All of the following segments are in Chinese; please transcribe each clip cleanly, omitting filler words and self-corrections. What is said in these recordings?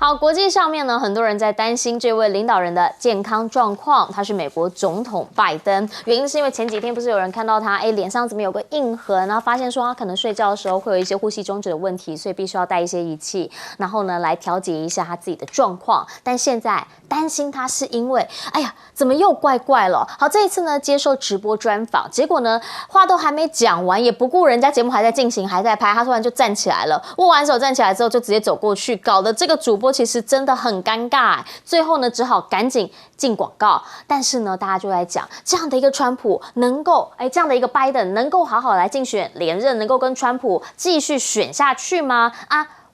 好，国际上面呢，很多人在担心这位领导人的健康状况。他是美国总统拜登，原因是因为前几天不是有人看到他，脸上怎么有个印痕，然后发现说他可能睡觉的时候会有一些呼吸中止的问题，所以必须要带一些仪器，然后呢来调节一下他自己的状况。但现在担心他是因为，哎呀，怎么又怪怪了？好，这一次呢接受直播专访，结果呢话都还没讲完，也不顾人家节目还在进行，还在拍，他突然就站起来了，握完手站起来之后就直接走过去，搞得这个主播其实真的很尴尬。最后呢只好赶紧进广告。但是呢大家就在讲，这样的一个川普能够，这样的一个拜登能够好好来竞选连任，能够跟川普继续选下去吗？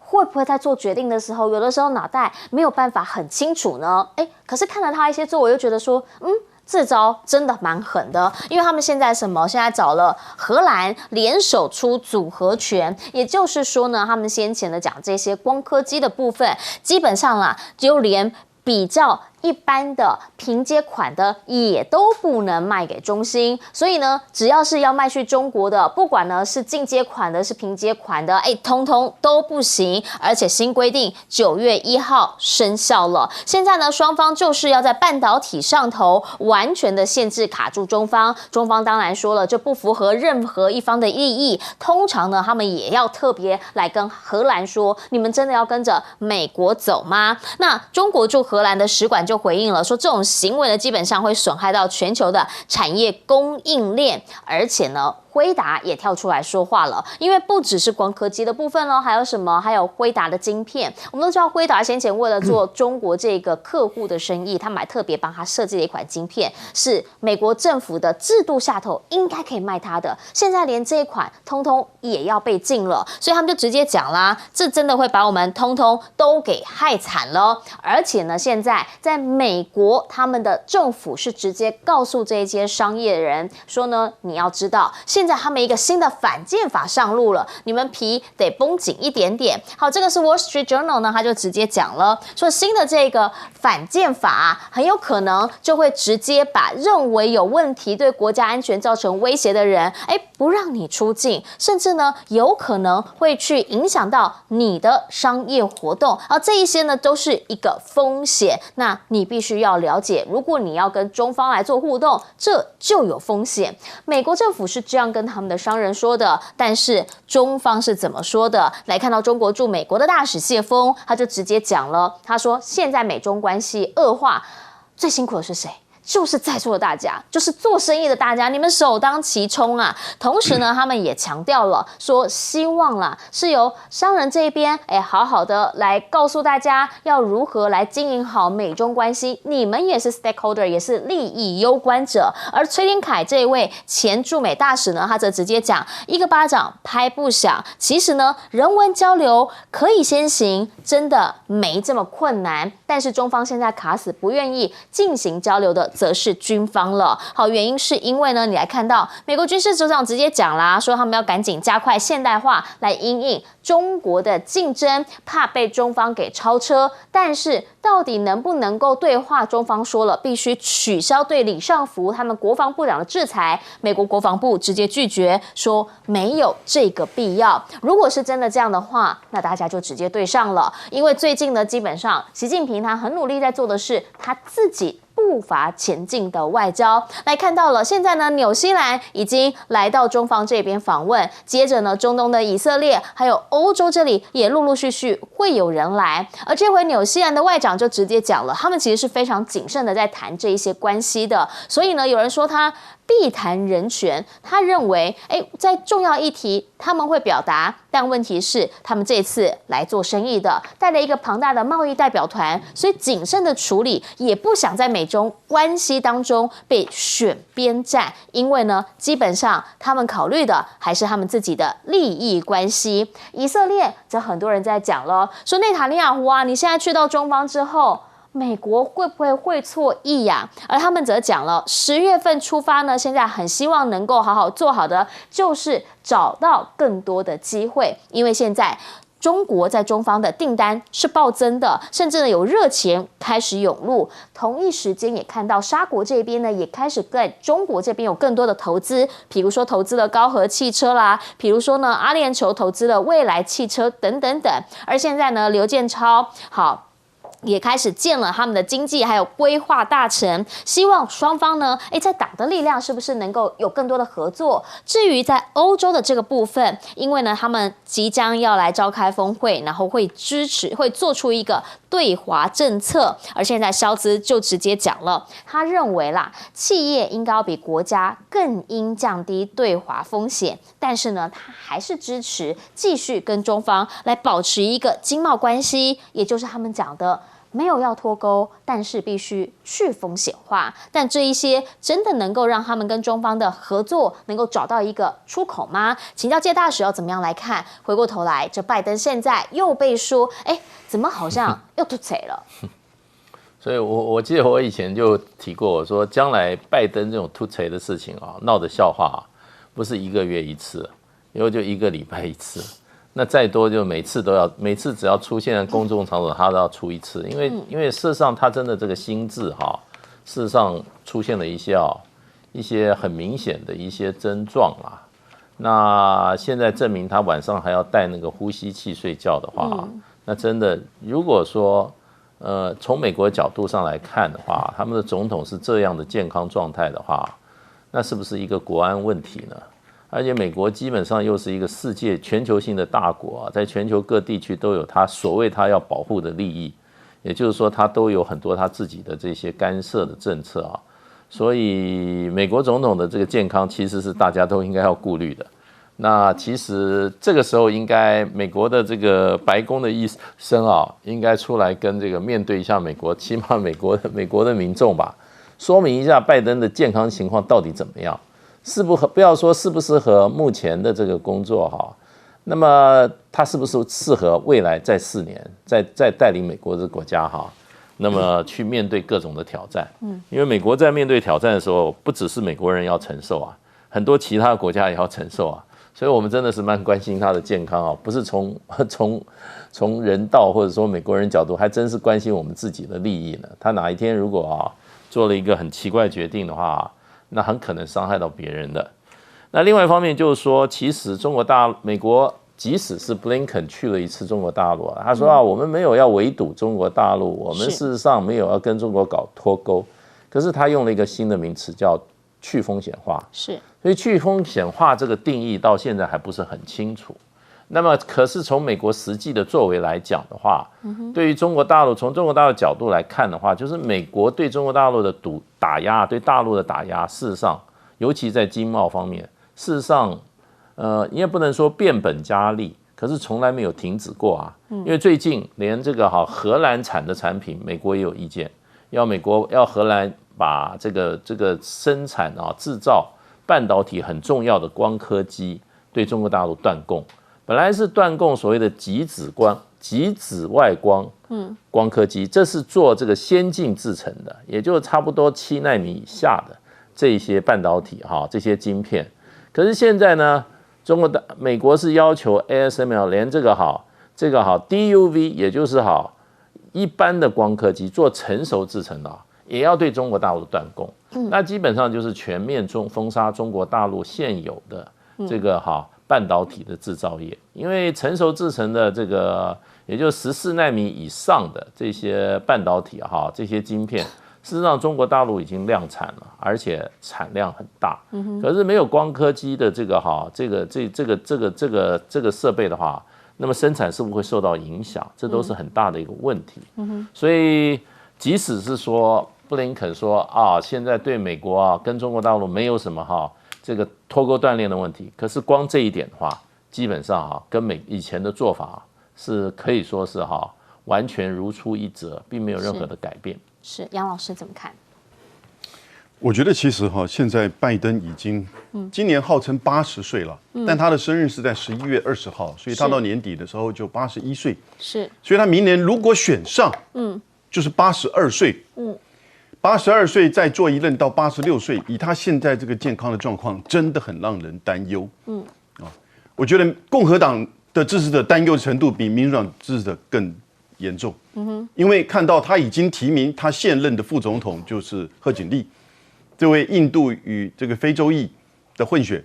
会不会在做决定的时候，有的时候脑袋没有办法很清楚呢？可是看了他一些作为，又觉得说，这招真的蛮狠的，因为他们现在什么？现在找了荷兰联手出组合拳，也就是说呢，他们先前的讲这些光刻机的部分，基本上啦，就连比较一般的平接款的也都不能卖给中兴，所以呢，只要是要卖去中国的，不管呢是进阶款的，是平接款的，通通都不行。而且新规定9月1号生效了。现在呢，双方就是要在半导体上头完全的限制卡住中方。中方当然说了，这不符合任何一方的利益。通常呢，他们也要特别来跟荷兰说，你们真的要跟着美国走吗？那中国驻荷兰的使馆就回应了，说这种行为呢，基本上会损害到全球的产业供应链，而且呢，辉达也跳出来说话了，因为不只是光刻机的部分咯，还有什么？还有辉达的晶片。我们都知道，辉达先前为了做中国这个客户的生意，他们还特别帮他设计了一款晶片，是美国政府的制度下头应该可以卖他的。现在连这一款通通也要被禁了，所以他们就直接讲啦，这真的会把我们通通都给害惨了。而且呢，现在在美国，他们的政府是直接告诉这些商业人说呢，你要知道，现在他们一个新的反间法上路了，你们皮得绷紧一点点。好，这个是 Wall Street Journal 呢，他就直接讲了，说新的这个反间法很有可能就会直接把认为有问题、对国家安全造成威胁的人，不让你出境，甚至呢有可能会去影响到你的商业活动。这一些呢都是一个风险，那你必须要了解，如果你要跟中方来做互动，这就有风险。美国政府是这样跟他们的商人说的，但是中方是怎么说的？来看到中国驻美国的大使谢峰，他就直接讲了，他说现在美中关系恶化，最辛苦的是谁？就是在座的大家，就是做生意的大家，你们首当其冲啊！同时呢，他们也强调了说，希望啦是由商人这一边，好好的来告诉大家要如何来经营好美中关系。你们也是 stakeholder， 也是利益攸关者。而崔天凯这一位前驻美大使呢，他则直接讲，一个巴掌拍不响。其实呢，人文交流可以先行，真的没这么困难。但是中方现在卡死，不愿意进行交流的，则是军方了。好，原因是因为呢，你来看到美国军事首长直接讲啦，说他们要赶紧加快现代化，来因应中国的竞争，怕被中方给超车。但是到底能不能够对话？中方说了，必须取消对李尚福他们国防部长的制裁。美国国防部直接拒绝，说没有这个必要。如果是真的这样的话，那大家就直接对上了。因为最近呢，基本上习近平他很努力在做的是他自己步伐前进的外交。来看到了，现在呢，纽西兰已经来到中方这边访问，接着呢，中东的以色列还有欧洲这里也陆陆续续会有人来。而这回纽西兰的外长就直接讲了，他们其实是非常谨慎的在谈这一些关系的。所以呢，有人说他必谈人权，他认为在重要议题他们会表达，但问题是他们这次来做生意的，带了一个庞大的贸易代表团，所以谨慎的处理，也不想在美中关系当中被选边站。因为呢，基本上他们考虑的还是他们自己的利益关系。以色列则很多人在讲了，说内塔尼亚胡你现在去到中方之后，美国会不会错意呀？而他们则讲了，10月份出发呢，现在很希望能够好好做好的，就是找到更多的机会，因为现在中国在中方的订单是暴增的，甚至呢有热钱开始涌入。同一时间也看到沙国这边呢也开始在中国这边有更多的投资，比如说投资了高和汽车啦，比如说呢阿联酋投资了蔚来汽车等等等。而现在呢刘建超好也开始建了他们的经济还有规划大臣，希望双方呢，在党的力量是不是能够有更多的合作？至于在欧洲的这个部分，因为呢，他们即将要来召开峰会，然后会做出一个对华政策。而现在肖兹就直接讲了，他认为啦，企业应该要比国家更应降低对华风险，但是呢，他还是支持继续跟中方来保持一个经贸关系，也就是他们讲的。没有要脱钩，但是必须去风险化。但这一些真的能够让他们跟中方的合作能够找到一个出口吗？请教介大使要怎么样来看？回过头来，这拜登现在又被说，怎么好像又突贼了？所以我记得我以前就提过，我说将来拜登这种突贼的事情啊，闹的笑话不是1个月1次，以后就1个礼拜1次。那再多就每次只要出现在公众场所，他都要出1次，因为事实上他真的这个心智事实上出现了一些很明显的一些症状啦。那现在证明他晚上还要戴那个呼吸器睡觉的话，那真的如果说从美国角度上来看的话，他们的总统是这样的健康状态的话，那是不是一个国安问题呢？而且美国基本上又是一个世界全球性的大国在全球各地区都有他所谓他要保护的利益，也就是说他都有很多他自己的这些干涉的政策所以美国总统的这个健康其实是大家都应该要顾虑的。那其实这个时候应该美国的这个白宫的医生应该出来跟这个面对一下美国，起码美国的民众吧，说明一下拜登的健康情况到底怎么样。不要说适不适合目前的这个工作那么他是不是适合未来再4年再带领美国这个国家那么去面对各种的挑战。因为美国在面对挑战的时候，不只是美国人要承受很多其他国家也要承受所以我们真的是蛮关心他的健康不是从人道或者说美国人角度，还真是关心我们自己的利益呢。他哪一天如果做了一个很奇怪的决定的话，那很可能伤害到别人的。那另外一方面就是说，其实美国即使是布林肯去了1次中国大陆他说我们没有要围堵中国大陆，我们事实上没有要跟中国搞脱钩，可是他用了一个新的名词叫去风险化。是，所以去风险化这个定义到现在还不是很清楚。那么可是从美国实际的作为来讲的话，对于中国大陆，从中国大陆角度来看的话，就是美国对中国大陆的打压，对大陆的打压，事实上尤其在经贸方面，事实上你也不能说变本加厉，可是从来没有停止过因为最近连这个荷兰产的产品美国也有意见，要荷兰把这个生产制造半导体很重要的光刻机对中国大陆断供。本来是断供所谓的极紫外光光刻机，这是做这个先进制程的，也就是差不多7奈米以下的这些半导体这些晶片。可是现在呢，美国是要求 ASML 连这个DUV， 也就是一般的光刻机做成熟制程的也要对中国大陆断供。那基本上就是全面封杀中国大陆现有的这个半导体的制造业，因为成熟制成的这个，也就14奈米以上的这些半导体这些晶片，事实上中国大陆已经量产了，而且产量很大。可是没有光刻机的这个设备的话，那么生产是不是会受到影响？这都是很大的一个问题。所以即使是说布林肯说现在对美国跟中国大陆没有什么这个脱钩断链的问题，可是光这一点的话，基本上跟以前的做法是可以说是完全如出一辙，并没有任何的改变。是杨老师怎么看？我觉得其实现在拜登已经今年号称80岁了，但他的生日是在11月20号，所以他到年底的时候就81岁。是，所以他明年如果选上，就是82岁。82岁再做一任到86岁，以他现在这个健康的状况，真的很让人担忧。我觉得共和党的支持者担忧的程度比民主党支持者更严重。因为看到他已经提名他现任的副总统就是贺锦丽，这位印度与这个非洲裔的混血。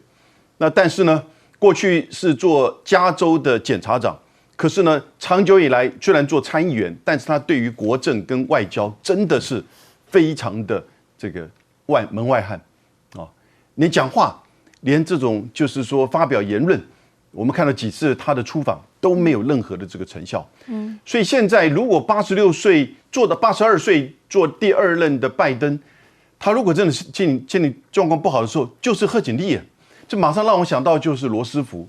那但是呢，过去是做加州的检察长，可是呢，长久以来虽然做参议员，但是他对于国政跟外交真的是非常的这个门外汉啊。你讲话，连这种就是说发表言论，我们看到几次他的出访都没有任何的这个成效。所以现在如果86岁做到82岁做第2任的拜登，他如果真的是心理状况不好的时候，就是贺锦丽。这马上让我想到就是罗斯福。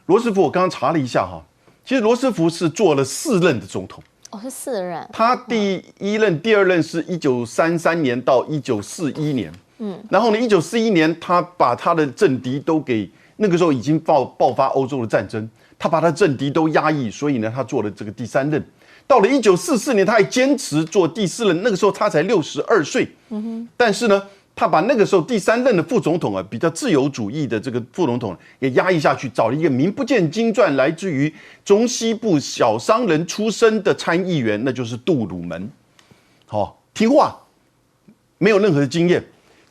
罗斯福我刚刚查了一下哈，其实罗斯福是做了4任的总统。是4任。他第1任、第2任是1933年到1941年。然后呢，1941年他把他的政敌都给那个时候已经爆发欧洲的战争，他把他政敌都压抑，所以呢，他做了这个第3任。到了1944年，他还坚持做第4任，那个时候他才62岁。但是呢，他把那个时候第3任的副总统比较自由主义的这个副总统也压抑下去，找了一个名不见经传，来自于中西部小商人出身的参议员，那就是杜鲁门。听话，没有任何的经验。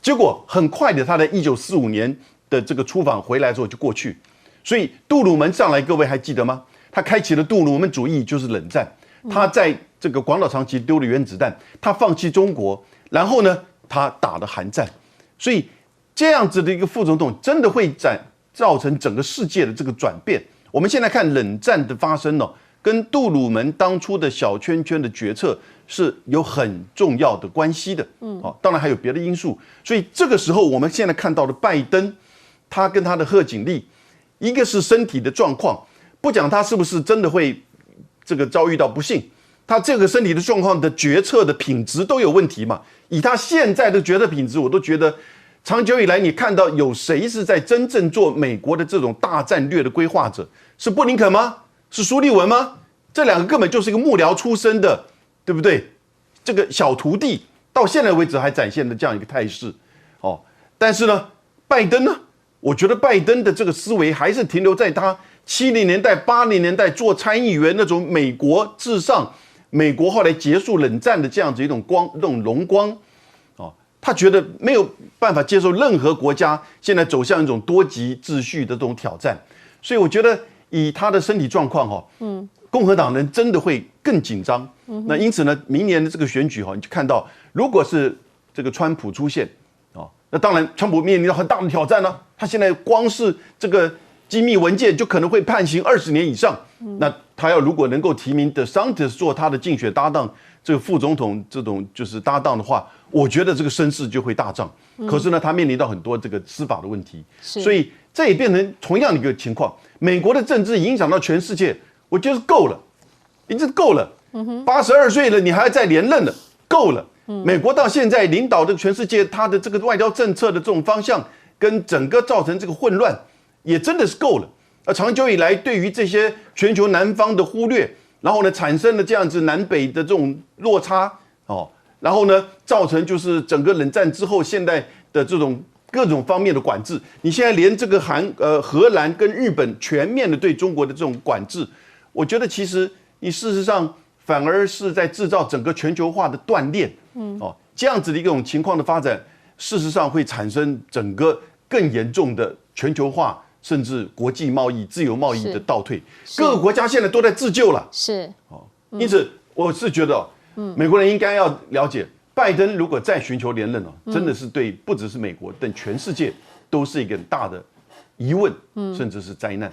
结果很快的，他在1945年的这个出访回来之后就过去，所以杜鲁门上来，各位还记得吗？他开启了杜鲁门主义，就是冷战。他在这个广岛、长崎丢了原子弹，他放弃中国，然后呢，他打了韩战。所以这样子的一个副总统，真的会造成整个世界的这个转变。我们现在看冷战的发生跟杜鲁门当初的小圈圈的决策是有很重要的关系的。当然还有别的因素。所以这个时候，我们现在看到的拜登，他跟他的贺锦丽，一个是身体的状况，不讲他是不是真的会这个遭遇到不幸，他这个身体的状况的决策的品质都有问题嘛。以他现在的决策品质，我都觉得长久以来你看到有谁是在真正做美国的这种大战略的规划者？是布林肯吗？是苏利文吗？这2个根本就是一个幕僚出身的，对不对？这个小徒弟到现在为止还展现了这样一个态势。但是呢，拜登呢？我觉得拜登的这个思维还是停留在他70年代、80年代做参议员那种美国至上、美国后来结束冷战的这样子一种荣光。他觉得没有办法接受任何国家现在走向一种多极秩序的这种挑战，所以我觉得以他的身体状况共和党人真的会更紧张。那因此呢，明年的这个选举你就看到，如果是这个川普出现那当然川普面临到很大的挑战了。他现在光是这个机密文件就可能会判刑20年以上。那他要如果能够提名DeSantis做他的竞选搭档，这个副总统这种就是搭档的话，我觉得这个声势就会大涨。可是呢，他面临到很多这个司法的问题，所以这也变成同样的一个情况。美国的政治影响到全世界，我觉得够了，已经够了。82岁了，你还要再连任了，够了。美国到现在领导的全世界，他的这个外交政策的这种方向，跟整个造成这个混乱，也真的是够了。长久以来对于这些全球南方的忽略，然后呢，产生了这样子南北的这种落差然后呢，造成就是整个冷战之后现在的这种各种方面的管制。你现在连这个荷兰跟日本全面的对中国的这种管制，我觉得其实你事实上反而是在制造整个全球化的断裂。这样子的一种情况的发展，事实上会产生整个更严重的全球化，甚至国际贸易、自由贸易的倒退。各个国家现在都在自救了。因此我是觉得美国人应该要了解，拜登如果再寻求连任真的是对不只是美国，但全世界都是一个很大的疑问，甚至是灾难。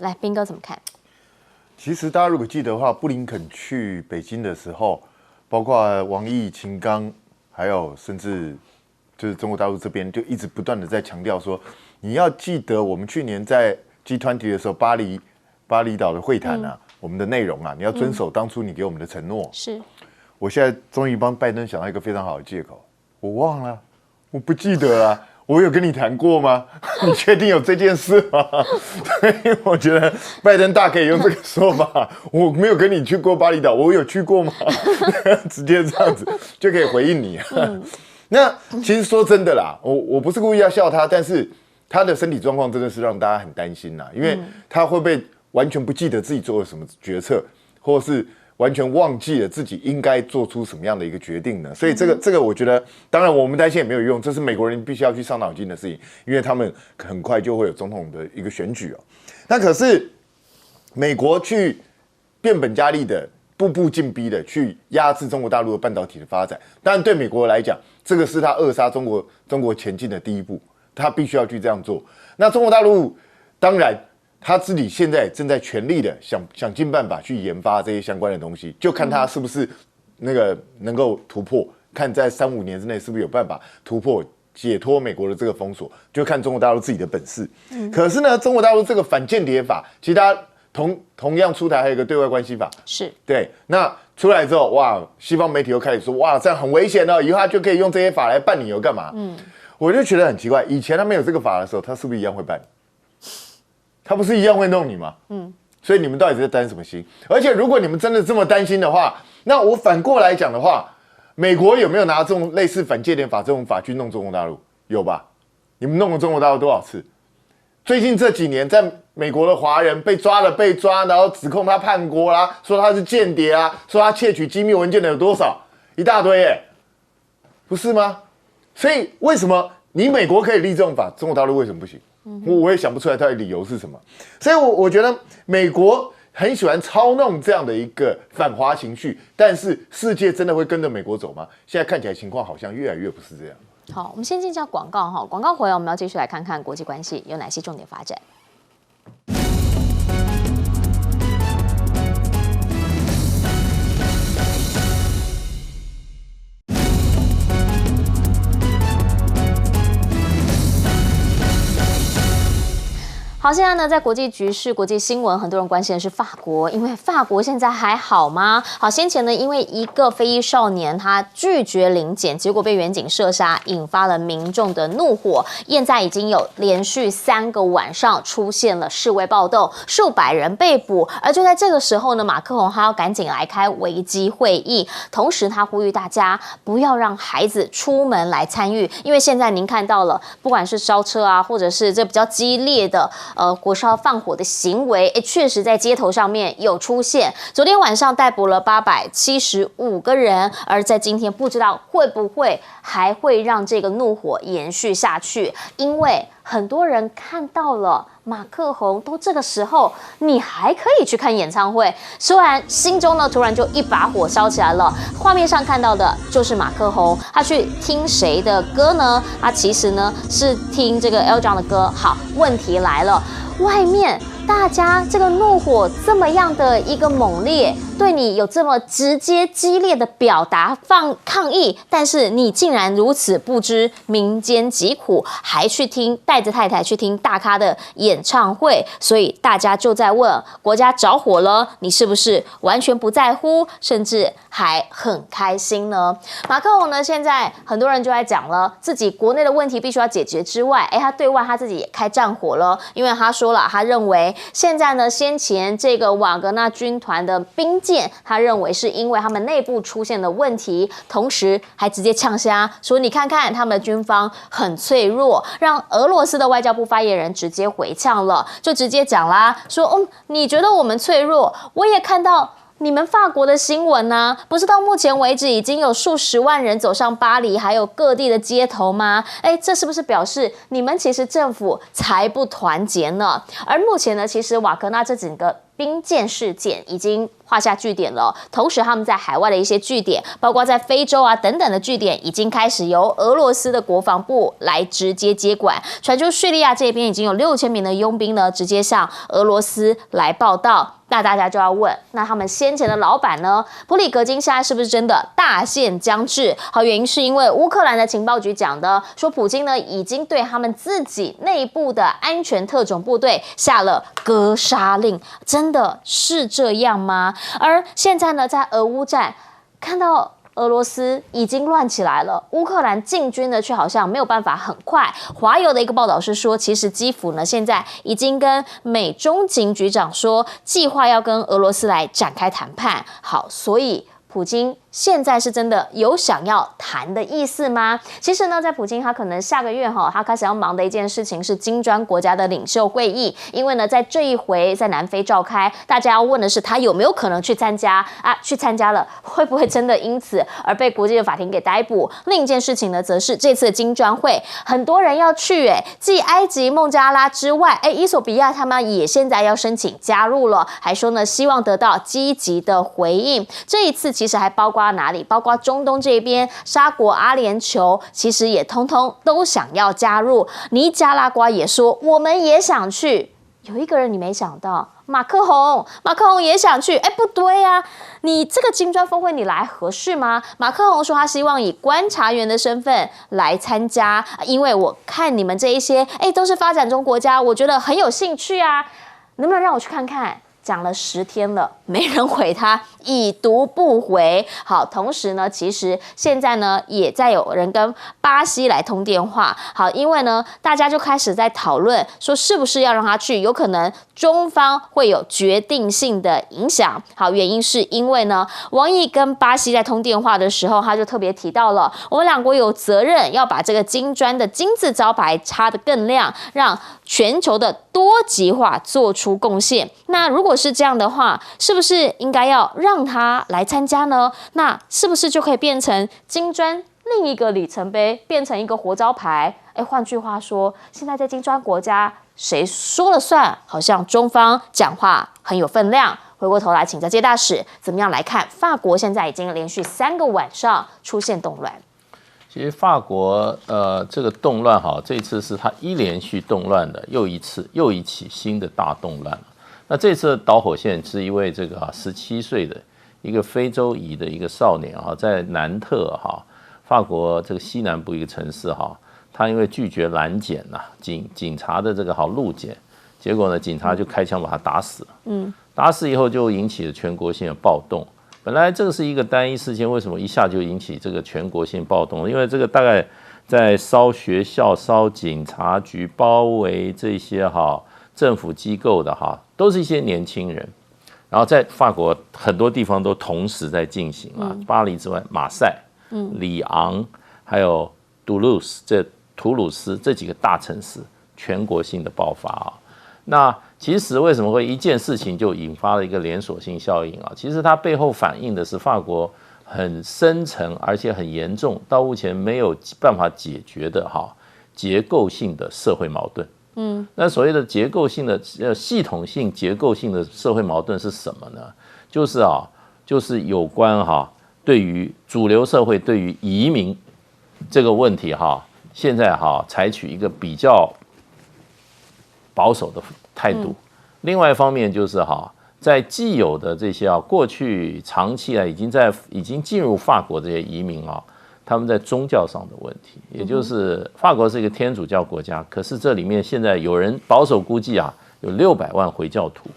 来，彬哥怎么看？其实大家如果记得的话，布林肯去北京的时候，包括王毅、秦刚，还有甚至就是中国大陆这边，就一直不断的在强调说，你要记得我们去年在 G20 的时候，巴厘岛的会谈我们的内容你要遵守当初你给我们的承诺。我现在终于帮拜登想到一个非常好的借口，我忘了，我不记得了。我有跟你谈过吗？你确定有这件事吗？所以我觉得拜登大可以用这个说法，我没有跟你去过巴厘岛，我有去过吗？直接这样子就可以回应你。那其实说真的啦，我不是故意要笑他，但是他的身体状况真的是让大家很担心因为他会不会完全不记得自己做了什么决策，或是完全忘记了自己应该做出什么样的一个决定呢？所以这个我觉得，当然我们担心也没有用，这是美国人必须要去伤脑筋的事情，因为他们很快就会有总统的一个选举那可是美国去变本加厉的、步步进逼的去压制中国大陆的半导体的发展。当然，对美国来讲，这个是他扼杀中国前进的第一步，他必须要去这样做。那中国大陆当然他自己现在正在全力的想尽办法去研发这些相关的东西，就看他是不是那个能够突破，看在3-5年之内是不是有办法突破。解脱美国的这个封锁，就看中国大陆自己的本事。可是呢，中国大陆这个反间谍法，其实它同样出台还有一个对外关系法，是对。那出来之后，哇，西方媒体又开始说，哇，这样很危险哦，以后他就可以用这些法来办你，又干嘛？我就觉得很奇怪，以前他没有这个法的时候，他是不是一样会办你？他不是一样会弄你吗？所以你们到底在担什么心？而且如果你们真的这么担心的话，那我反过来讲的话。美国有没有拿这种类似反间谍法这种法去弄中国大陆？有吧？你们弄了中国大陆多少次？最近这几年，在美国的华人被抓，然后指控他叛国啦，说他是间谍啊，说他窃取机密文件的有多少？一大堆耶，不是吗？所以为什么你美国可以立这种法，中国大陆为什么不行？我也想不出来他的理由是什么。所以我觉得美国。很喜欢操弄这样的一个反华情绪，但是世界真的会跟着美国走吗？现在看起来情况好像越来越不是这样。好，我们先进一下广告哈，广告回来我们要继续来看看国际关系有哪些重点发展。好，现在呢，在国际局势、国际新闻，很多人关心的是法国，因为法国现在还好吗？好，先前呢，因为一个非裔少年他拒绝临检，结果被远警射杀，引发了民众的怒火。现在已经有连续3个晚上出现了示威暴动，数百人被捕。而就在这个时候呢，马克宏他要赶紧来开危机会议，同时他呼吁大家不要让孩子出门来参与，因为现在您看到了，不管是烧车啊，或者是这比较激烈的。火烧放火的行为，确实在街头上面有出现。昨天晚上逮捕了875个人，而在今天不知道会不会还会让这个怒火延续下去，因为很多人看到了马克宏都这个时候，你还可以去看演唱会，虽然心中呢突然就一把火烧起来了。画面上看到的就是马克宏，他去听谁的歌呢？他其实呢是听这个 Elton 的歌。好，问题来了，外面大家这个怒火这么样的一个猛烈，对你有这么直接激烈的表达抗议，但是你竟然如此不知民间疾苦，还去听带着太太去听大咖的演唱会，所以大家就在问：国家着火了，你是不是完全不在乎，甚至还很开心呢？马克宏呢，现在很多人就在讲了，自己国内的问题必须要解决之外，他对外他自己也开战火了，因为他说了，他认为现在呢，先前这个瓦格纳军团的兵舰，他认为是因为他们内部出现了问题，同时还直接呛瞎说，你看看他们的军方很脆弱，让俄罗斯的外交部发言人直接回呛了，就直接讲啦，说你觉得我们脆弱，我也看到你们法国的新闻啊，不是到目前为止已经有数十万人走上巴黎，还有各地的街头吗？这是不是表示你们其实政府才不团结呢？而目前呢，其实瓦格纳这整个兵舰事件已经画下句点了，同时他们在海外的一些据点，包括在非洲啊等等的据点，已经开始由俄罗斯的国防部来直接接管。传出叙利亚这边已经有6000名的佣兵呢，直接向俄罗斯来报到。那大家就要问，那他们先前的老板呢？普里格金现在是不是真的大限将至？好，原因是因为乌克兰的情报局讲的，说普京呢已经对他们自己内部的安全特种部队下了格杀令，真的是这样吗？而现在呢，在俄乌战看到俄罗斯已经乱起来了，乌克兰进军呢却好像没有办法很快。华邮的一个报道是说，其实基辅呢现在已经跟美中情局长说，计划要跟俄罗斯来展开谈判。好，所以普京现在是真的有想要谈的意思吗？其实呢，在普京他可能下个月他开始要忙的一件事情是金砖国家的领袖会议，因为呢，在这一回在南非召开，大家要问的是他有没有可能去参加啊？去参加了，会不会真的因此而被国际的法庭给逮捕？另一件事情呢，则是这次的金砖会，很多人要去，继埃及、孟加拉之外，伊索比亚他们也现在要申请加入了，还说呢，希望得到积极的回应。这一次其实还包括哪里？包括中东这边，沙国、阿联酋其实也通通都想要加入。尼加拉瓜也说我们也想去。有一个人你没想到，马克宏也想去。不对啊，你这个金砖峰会你来合适吗？马克宏说他希望以观察员的身份来参加，因为我看你们这一些都是发展中国家，我觉得很有兴趣啊，能不能让我去看看？讲了10天了，没人回他，已读不回。好，同时呢，其实现在呢，也在有人跟巴西来通电话。好，因为呢，大家就开始在讨论说，是不是要让他去？有可能中方会有决定性的影响。好，原因是因为呢，王毅跟巴西在通电话的时候，他就特别提到了，我们两国有责任要把这个金砖的金字招牌插得更亮，让全球的多极化做出贡献。那如果是这样的话，是不是应该要让他来参加呢？那是不是就可以变成金砖另一个里程碑，变成一个活招牌？换句话说，现在在金砖国家谁说了算？好像中方讲话很有分量。回过头来请教介大使，怎么样来看法国现在已经连续3个晚上出现动乱？其实法国这个动乱这次是他连续动乱的又一起新的大动乱。那这次的导火线是一位这个17岁的一个非洲裔的一个少年在南特法国这个西南部一个城市他因为拒绝拦检警察的这个路检，结果呢警察就开枪把他打死了。打死以后就引起了全国性的暴动。本来这个是一个单一事件，为什么一下就引起这个全国性暴动？因为这个大概在烧学校、烧警察局、包围这些政府机构的都是一些年轻人。然后在法国很多地方都同时在进行巴黎之外，马赛、里昂还有图鲁斯这几个大城市全国性的爆发那其实为什么会一件事情就引发了一个连锁性效应其实它背后反映的是法国很深层而且很严重，到目前没有办法解决的结构性的社会矛盾。那所谓的结构性的系统性结构性的社会矛盾是什么呢？就是有关对于主流社会对于移民这个问题现在采取一个比较保守的态度。另外一方面就是在既有的这些过去长期已经进入法国这些移民他们在宗教上的问题，也就是法国是一个天主教国家，可是这里面现在有人保守估计有600万回教徒。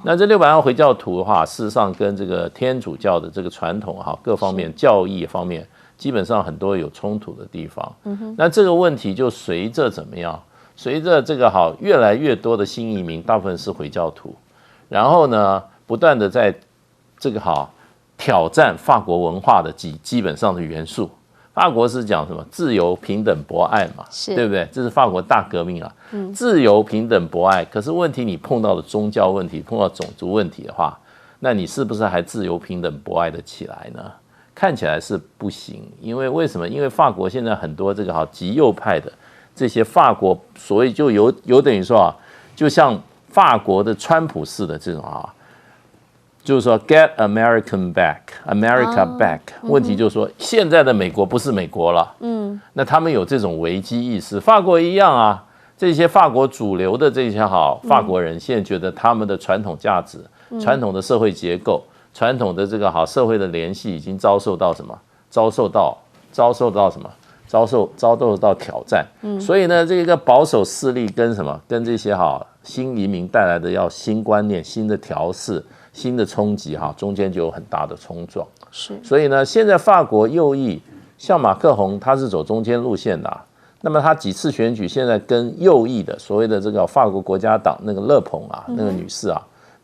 那这600万回教徒的话，事实上跟这个天主教的这个传统各方面教义方面，基本上很多有冲突的地方。那这个问题就随着怎么样？随着这个越来越多的新移民，大部分是回教徒，然后呢，不断的在这个挑战法国文化的基本上的元素。法国是讲什么？自由、平等、博爱嘛，对不对？这是法国大革命自由、平等、博爱。可是问题，你碰到了宗教问题，碰到种族问题的话，那你是不是还自由、平等、博爱的起来呢？看起来是不行。因为什么？因为法国现在很多这个极右派的这些法国，所谓就有等于说就像法国的川普式的这种就是说 get America back。问题就是说，现在的美国不是美国了。那他们有这种危机意识，法国一样这些法国主流的这些法国人，现在觉得他们的传统价值、传统的社会结构、传统的这个社会的联系，已经遭受到什么？遭受到什么？遭受到挑战。所以呢，这个保守势力跟什么？跟这些新移民带来的要新观念、新的调试、新的冲击中间就有很大的冲撞。所以呢，现在法国右翼像马克宏，他是走中间路线的那么他几次选举现在跟右翼的所谓的这个法国国家党那个勒蓬那个女士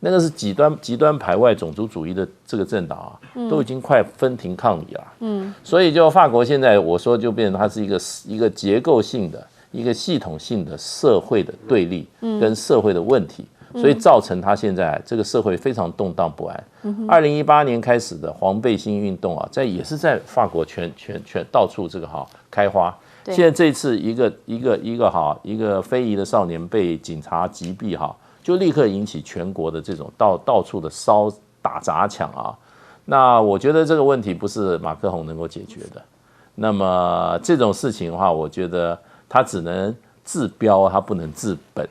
那个是极端排外种族主义的这个政党啊，都已经快分庭抗礼了。所以就法国现在我说就变成它是一个结构性的、一个系统性的社会的对立跟社会的问题，所以造成它现在这个社会非常动荡不安。2018年开始的黄背心运动啊，也是在法国全到处这个开花。现在这次一个非裔的少年被警察击毙就立刻引起全国的这种到处的打砸抢啊。那我觉得这个问题不是马克宏能够解决的。那么这种事情的话，我觉得他只能治标，他不能治本。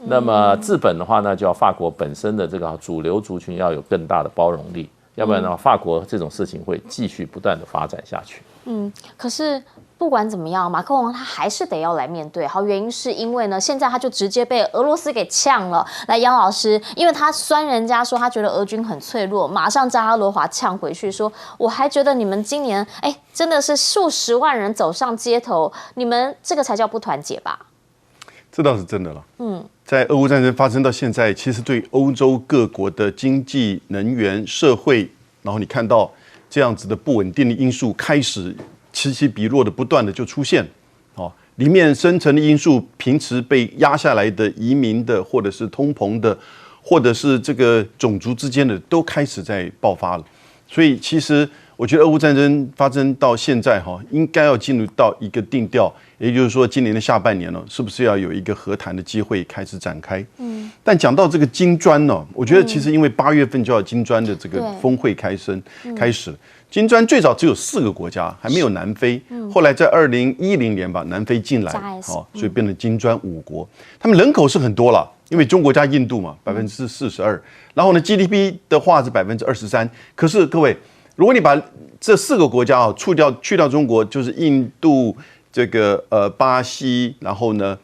那么治本的话呢，就要法国本身的这个主流族群要有更大的包容力，要不然呢，法国这种事情会继续不断的发展下去。可是不管怎么样，马克宏他还是得要来面对。好，原因是因为呢，现在他就直接被俄罗斯给呛了。来，杨老师，因为他酸人家说他觉得俄军很脆弱，马上扎哈罗华呛回去说，我还觉得你们今年真的是数十万人走上街头，你们这个才叫不团结吧？这倒是真的了。在俄乌战争发生到现在，其实对欧洲各国的经济、能源、社会，然后你看到这样子的不稳定的因素开始此起彼落的不断的就出现，里面深层的因素，平时被压下来的移民的，或者是通膨的，或者是这个种族之间的，都开始在爆发了。所以其实我觉得俄乌战争发生到现在应该要进入到一个定调，也就是说今年的下半年呢，是不是要有一个和谈的机会开始展开？但讲到这个金砖呢，我觉得其实因为8月份就要金砖的这个峰会开始，金砖最早只有4个国家，还没有南非，后来在2010年把南非进来，所以变成金砖5国。他们人口是很多了，因为中国加印度嘛，42%，然后呢 GDP 的话是23%。可是各位，如果你把这4个国家去掉中国，就是印度、巴西，然后呢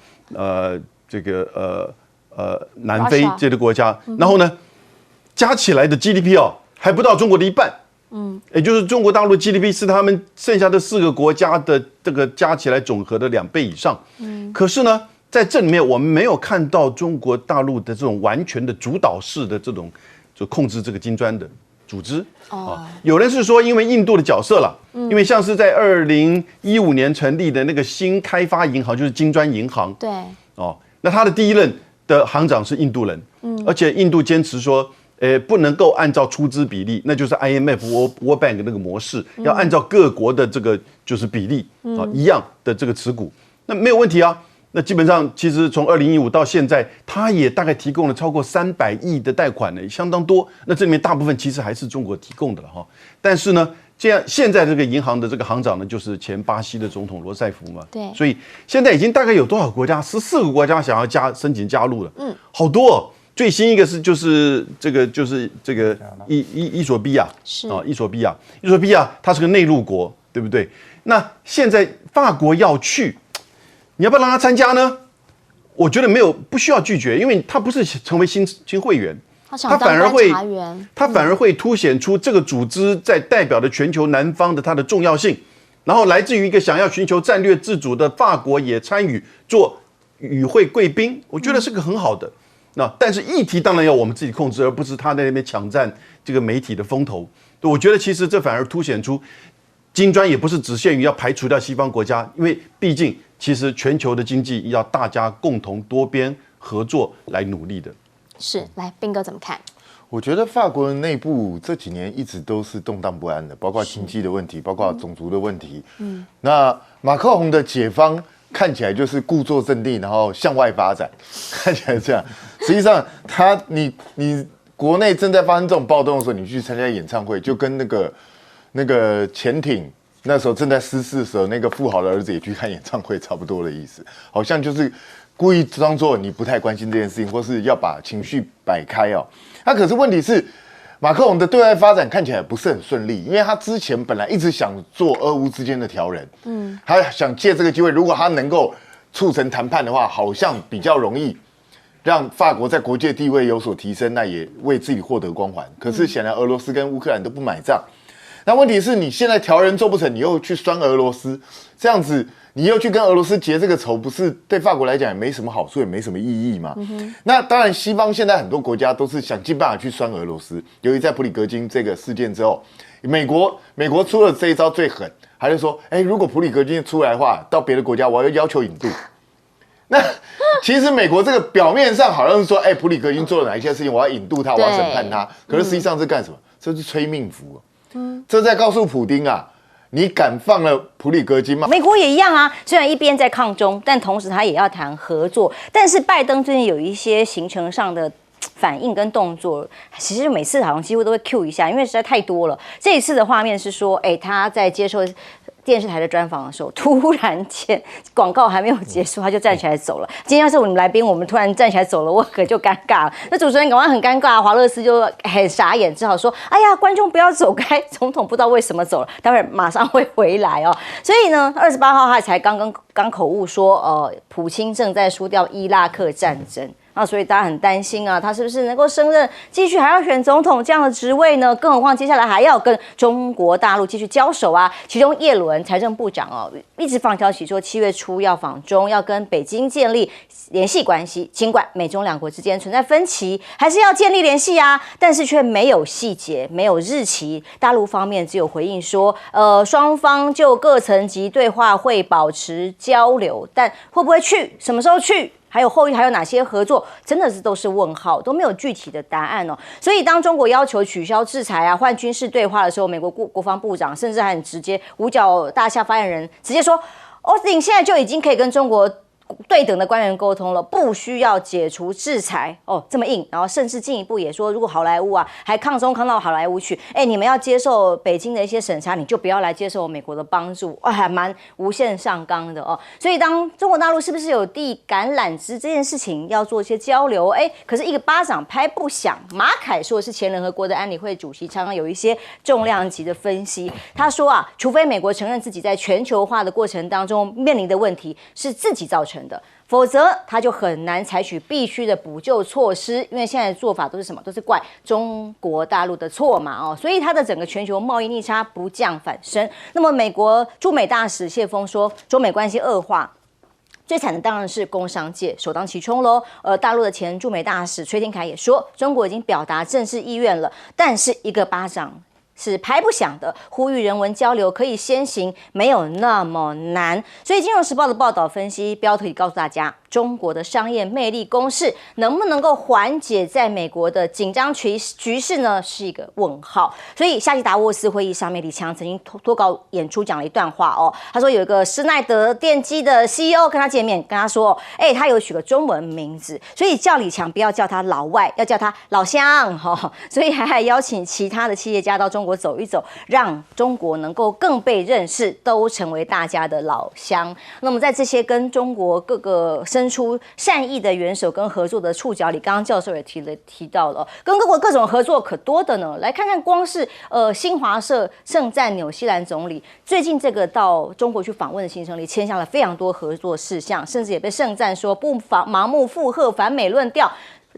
南非这些国家，然后呢加起来的 GDP 还不到中国的一半。也就是中国大陆 GDP 是他们剩下的4个国家的这个加起来总和的2倍以上。可是呢，在这里面我们没有看到中国大陆的这种完全的主导式的这种就控制这个金砖的组织。有人是说因为印度的角色了，因为像是在2015年成立的那个新开发银行，就是金砖银行。对。那他的第一任的行长是印度人，而且印度坚持说。不能够按照出资比例，那就是 IMF、World Bank 那个模式，要按照各国的这个就是比例一样的这个持股，那没有问题啊。那基本上其实从2015到现在，他也大概提供了超过300亿的贷款呢，相当多。那这里面大部分其实还是中国提供的了哈。但是呢，这样现在这个银行的这个行长呢，就是前巴西的总统罗塞夫嘛。对。所以现在已经大概有多少国家？14个国家想要申请加入了。好多。最新一个就是这个伊索比亚，伊索比亚它是个内陆国，对不对？那现在法国要去，你要不要让他参加呢？我觉得不需要拒绝，因为他不是成为新会员，他反而会凸显出这个组织在代表的全球南方的它的重要性，然后来自于一个想要寻求战略自主的法国也参与做与会贵宾，我觉得是个很好的。但是议题当然要我们自己控制，而不是他在那边抢占这个媒体的风头。我觉得其实这反而凸显出金砖也不是只限于要排除掉西方国家，因为毕竟其实全球的经济要大家共同多边合作来努力的。是，来彬哥怎么看？我觉得法国的内部这几年一直都是动荡不安的，包括经济的问题，包括种族的问题。那马克宏的解方看起来就是故作镇定，然后向外发展，看起来这样。实际上，你国内正在发生这种暴动的时候，你去参加演唱会，就跟那个潜艇那时候正在失事的时候，那个富豪的儿子也去看演唱会，差不多的意思。好像就是故意装作你不太关心这件事情，或是要把情绪摆开哦。那可是问题是，马克宏的对外发展看起来不是很顺利，因为他之前本来一直想做俄乌之间的调人，他想借这个机会，如果他能够促成谈判的话，好像比较容易让法国在国际地位有所提升，那也为自己获得光环。可是显然俄罗斯跟乌克兰都不买账。那问题是你现在调人做不成，你又去酸俄罗斯，这样子你又去跟俄罗斯结这个仇，不是对法国来讲也没什么好处，也没什么意义嘛。那当然，西方现在很多国家都是想尽办法去酸俄罗斯。由于在普里格金这个事件之后，美国出了这一招最狠，还是说，如果普里格金出来的话，到别的国家我要求引渡。那其实美国这个表面上好像是说，普里格金做了哪一些事情，我要引渡他，我要审判他。可是实际上是干什么？这是催命符。这在告诉普丁啊，你敢放了普里格金吗？美国也一样啊，虽然一边在抗中，但同时他也要谈合作。但是拜登最近有一些行程上的反应跟动作，其实每次好像几乎都会 Q 一下，因为实在太多了。这一次的画面是说，他在接受电视台的专访的时候，突然间广告还没有结束，他就站起来走了。今天要是我们来宾，我们突然站起来走了，我可就尴尬了。那主持人赶快很尴尬，华勒斯就很傻眼，只好说：“哎呀，观众不要走开，总统不知道为什么走了，待会儿马上会回来哦。”所以呢，28号他才刚口误说，普京正在输掉伊拉克战争。那所以大家很担心啊，他是不是能够胜任，继续还要选总统这样的职位呢？更何况接下来还要跟中国大陆继续交手啊。其中叶伦财政部长一直放消息说7月初要访中，要跟北京建立联系关系。尽管美中两国之间存在分歧，还是要建立联系啊，但是却没有细节，没有日期。大陆方面只有回应说，双方就各层级对话会保持交流，但会不会去，什么时候去？还有后续还有哪些合作，真的是都是问号，都没有具体的答案哦。所以当中国要求取消制裁啊，换军事对话的时候，美国国防部长甚至还很直接，五角大厦发言人直接说，奥斯汀现在就已经可以跟中国对等的官员沟通了，不需要解除制裁这么硬，然后甚至进一步也说，如果好莱坞啊还抗中抗到好莱坞去，你们要接受北京的一些审查，你就不要来接受美国的帮助，还蛮无限上纲的哦。所以当中国大陆是不是有递橄榄枝这件事情要做一些交流，可是一个巴掌拍不响。马凯说的是前联合国的安理会主席，常常有一些重量级的分析，他说啊，除非美国承认自己在全球化的过程当中面临的问题是自己造成的，否则他就很难采取必须的补救措施，因为现在的做法都是什么？都是怪中国大陆的错嘛所以他的整个全球贸易逆差不降反升。那么美国驻美大使谢峰说，中美关系恶化，最惨的当然是工商界首当其冲喽。大陆的前驻美大使崔天凯也说，中国已经表达正式意愿了，但是一个巴掌是拍不响的，呼吁人文交流可以先行，没有那么难。所以《金融时报》的报道分析标题告诉大家，中国的商业魅力攻势能不能够缓解在美国的紧张局势呢？是一个问号。所以夏季达沃斯会议上面，李强曾经脱稿演出讲了一段话他说有一个施耐德电机的 CEO 跟他见面，跟他说，他有取个中文名字，所以叫李强不要叫他老外，要叫他老乡所以还邀请其他的企业家到中国走一走，让中国能够更被认识，都成为大家的老乡。那么在这些跟中国各个伸出善意的元首跟合作的触角里，刚刚教授也提到了，跟各国各种合作可多的呢。来看看光是新华社盛赞纽西兰总理最近这个到中国去访问的行程里，签下了非常多合作事项，甚至也被盛赞说不盲目附和反美论调，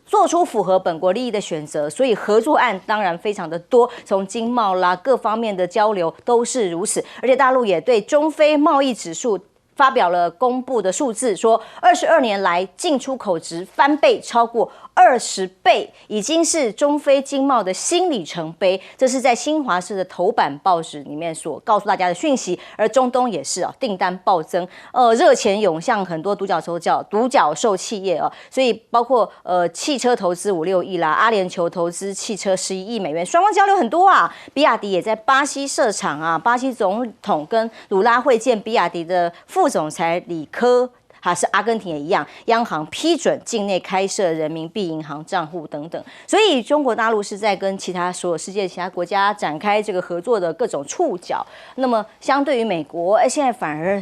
做出符合本国利益的选择，所以合作案当然非常的多，从经贸啦各方面的交流都是如此。而且大陆也对中非贸易指数发表了公布的数字，说22年来进出口值翻倍，超过20倍，已经是中非经贸的新里程碑。这是在新华社的头版报纸里面所告诉大家的讯息。而中东也是订单暴增，热钱涌向很多独角兽企业所以包括汽车投资5-6亿啦，阿联酋投资汽车11亿美元，双方交流很多啊。比亚迪也在巴西设厂啊，巴西总统跟鲁拉会见比亚迪的副总裁里科。是阿根廷也一样，央行批准境内开设人民币银行账户等等，所以中国大陆是在跟所有世界其他国家展开这个合作的各种触角。那么相对于美国，现在反而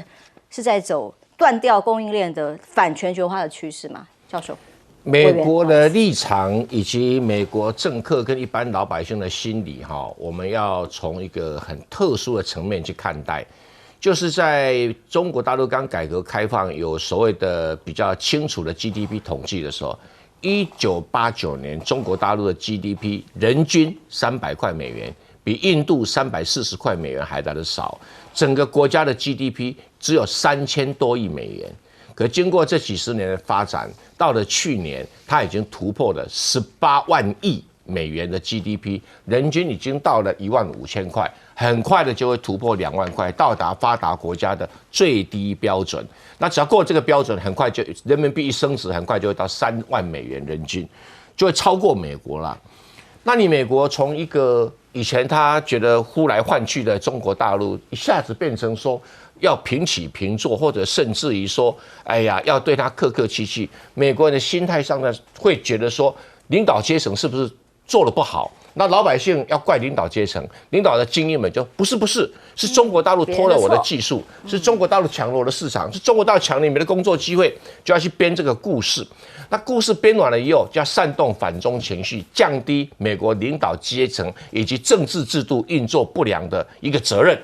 是在走断掉供应链的反全球化的趋势嘛？教授，美国的立场以及美国政客跟一般老百姓的心理我们要从一个很特殊的层面去看待。就是在中国大陆刚改革开放有所谓的比较清楚的 GDP 统计的时候，1989年中国大陆的 GDP 人均300块美元，比印度340块美元还来得少。整个国家的 GDP 只有3000多亿美元。可经过这几十年的发展，到了去年，它已经突破了18万亿美元的 GDP， 人均已经到了15000块，很快的就会突破2万块，到达发达国家的最低标准。那只要过这个标准，很快就人民币一升值，很快就会到3万美元人均，就会超过美国了。那你美国从一个以前他觉得呼来唤去的中国大陆，一下子变成说要平起平坐，或者甚至于说，哎呀，要对他客客气气。美国人的心态上呢，会觉得说，领导阶层是不是做得不好？那老百姓要怪领导阶层，领导的精英们就不是，是中国大陆偷了我的技术，是中国大陆抢了我的市场，是中国大陆抢了你们的工作机会，就要去编这个故事。那故事编完了以后，就要煽动反中情绪，降低美国领导阶层以及政治制度运作不良的一个责任。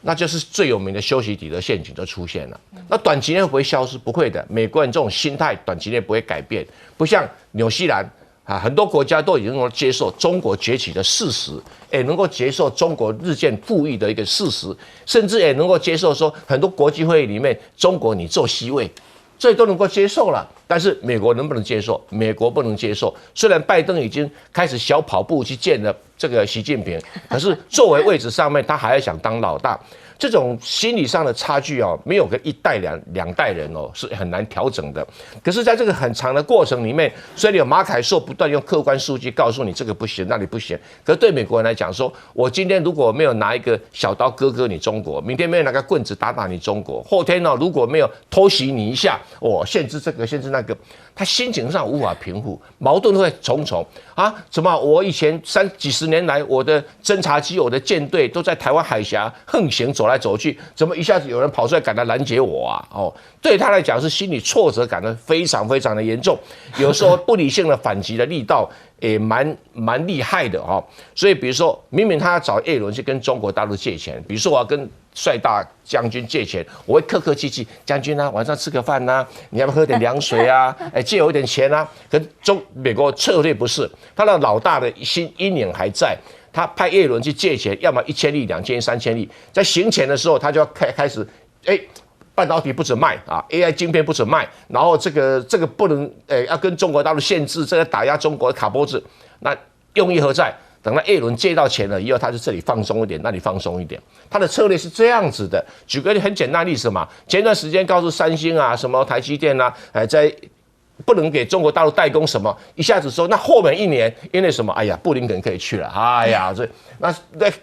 那就是最有名的修昔底德陷阱就出现了。那短期内会不会消失？不会的，美国人这种心态短期内不会改变，不像纽西兰。很多国家都已经能够接受中国崛起的事实，也能够接受中国日渐富裕的一个事实，甚至也能够接受说很多国际会议里面中国你坐席位，这都能够接受了。但是美国能不能接受？美国不能接受。虽然拜登已经开始小跑步去见了这个习近平，可是作为位置上面，他还要想当老大。这种心理上的差距哦，没有个一代两代人哦，是很难调整的。可是，在这个很长的过程里面，虽然有马凯硕不断用客观数据告诉你这个不行，那里不行，可是对美国人来讲说，我今天如果没有拿一个小刀割割你中国，明天没有拿个棍子打打你中国，后天呢如果没有偷袭你一下，限制这个限制那个，他心情上无法平复，矛盾会重重啊！怎么我以前几十年来，我的侦察机、我的舰队都在台湾海峡横行走来走去，怎么一下子有人跑出来敢来拦截我啊？对他来讲是心理挫折感的非常非常的严重，有时候不理性的反击的力道也蛮厉害的哈。所以比如说明明他要找叶伦去跟中国大陆借钱，比如说我要跟帅大将军借钱，我会客客气气，将军啊，晚上吃个饭啊，你要不要喝点凉水啊？借我一点钱啊。可美国策略不是，他的老大的阴影还在。他派叶伦去借钱，要么1000亿、2000亿、3000亿，在行前的时候，他就要开始，半导体不准卖啊 ，AI 晶片不准卖，然后这个不能，要跟中国大陆限制，这个打压中国的卡脖子，那用意何在？等到叶伦借到钱了以后，他就这里放松一点，那里放松一点，他的策略是这样子的。举个很简单的例子嘛，前段时间告诉三星啊、什么台积电啊，在不能给中国大陆代工什么，一下子说那后面1年因为什么？哎呀，布林肯可以去了，哎呀，那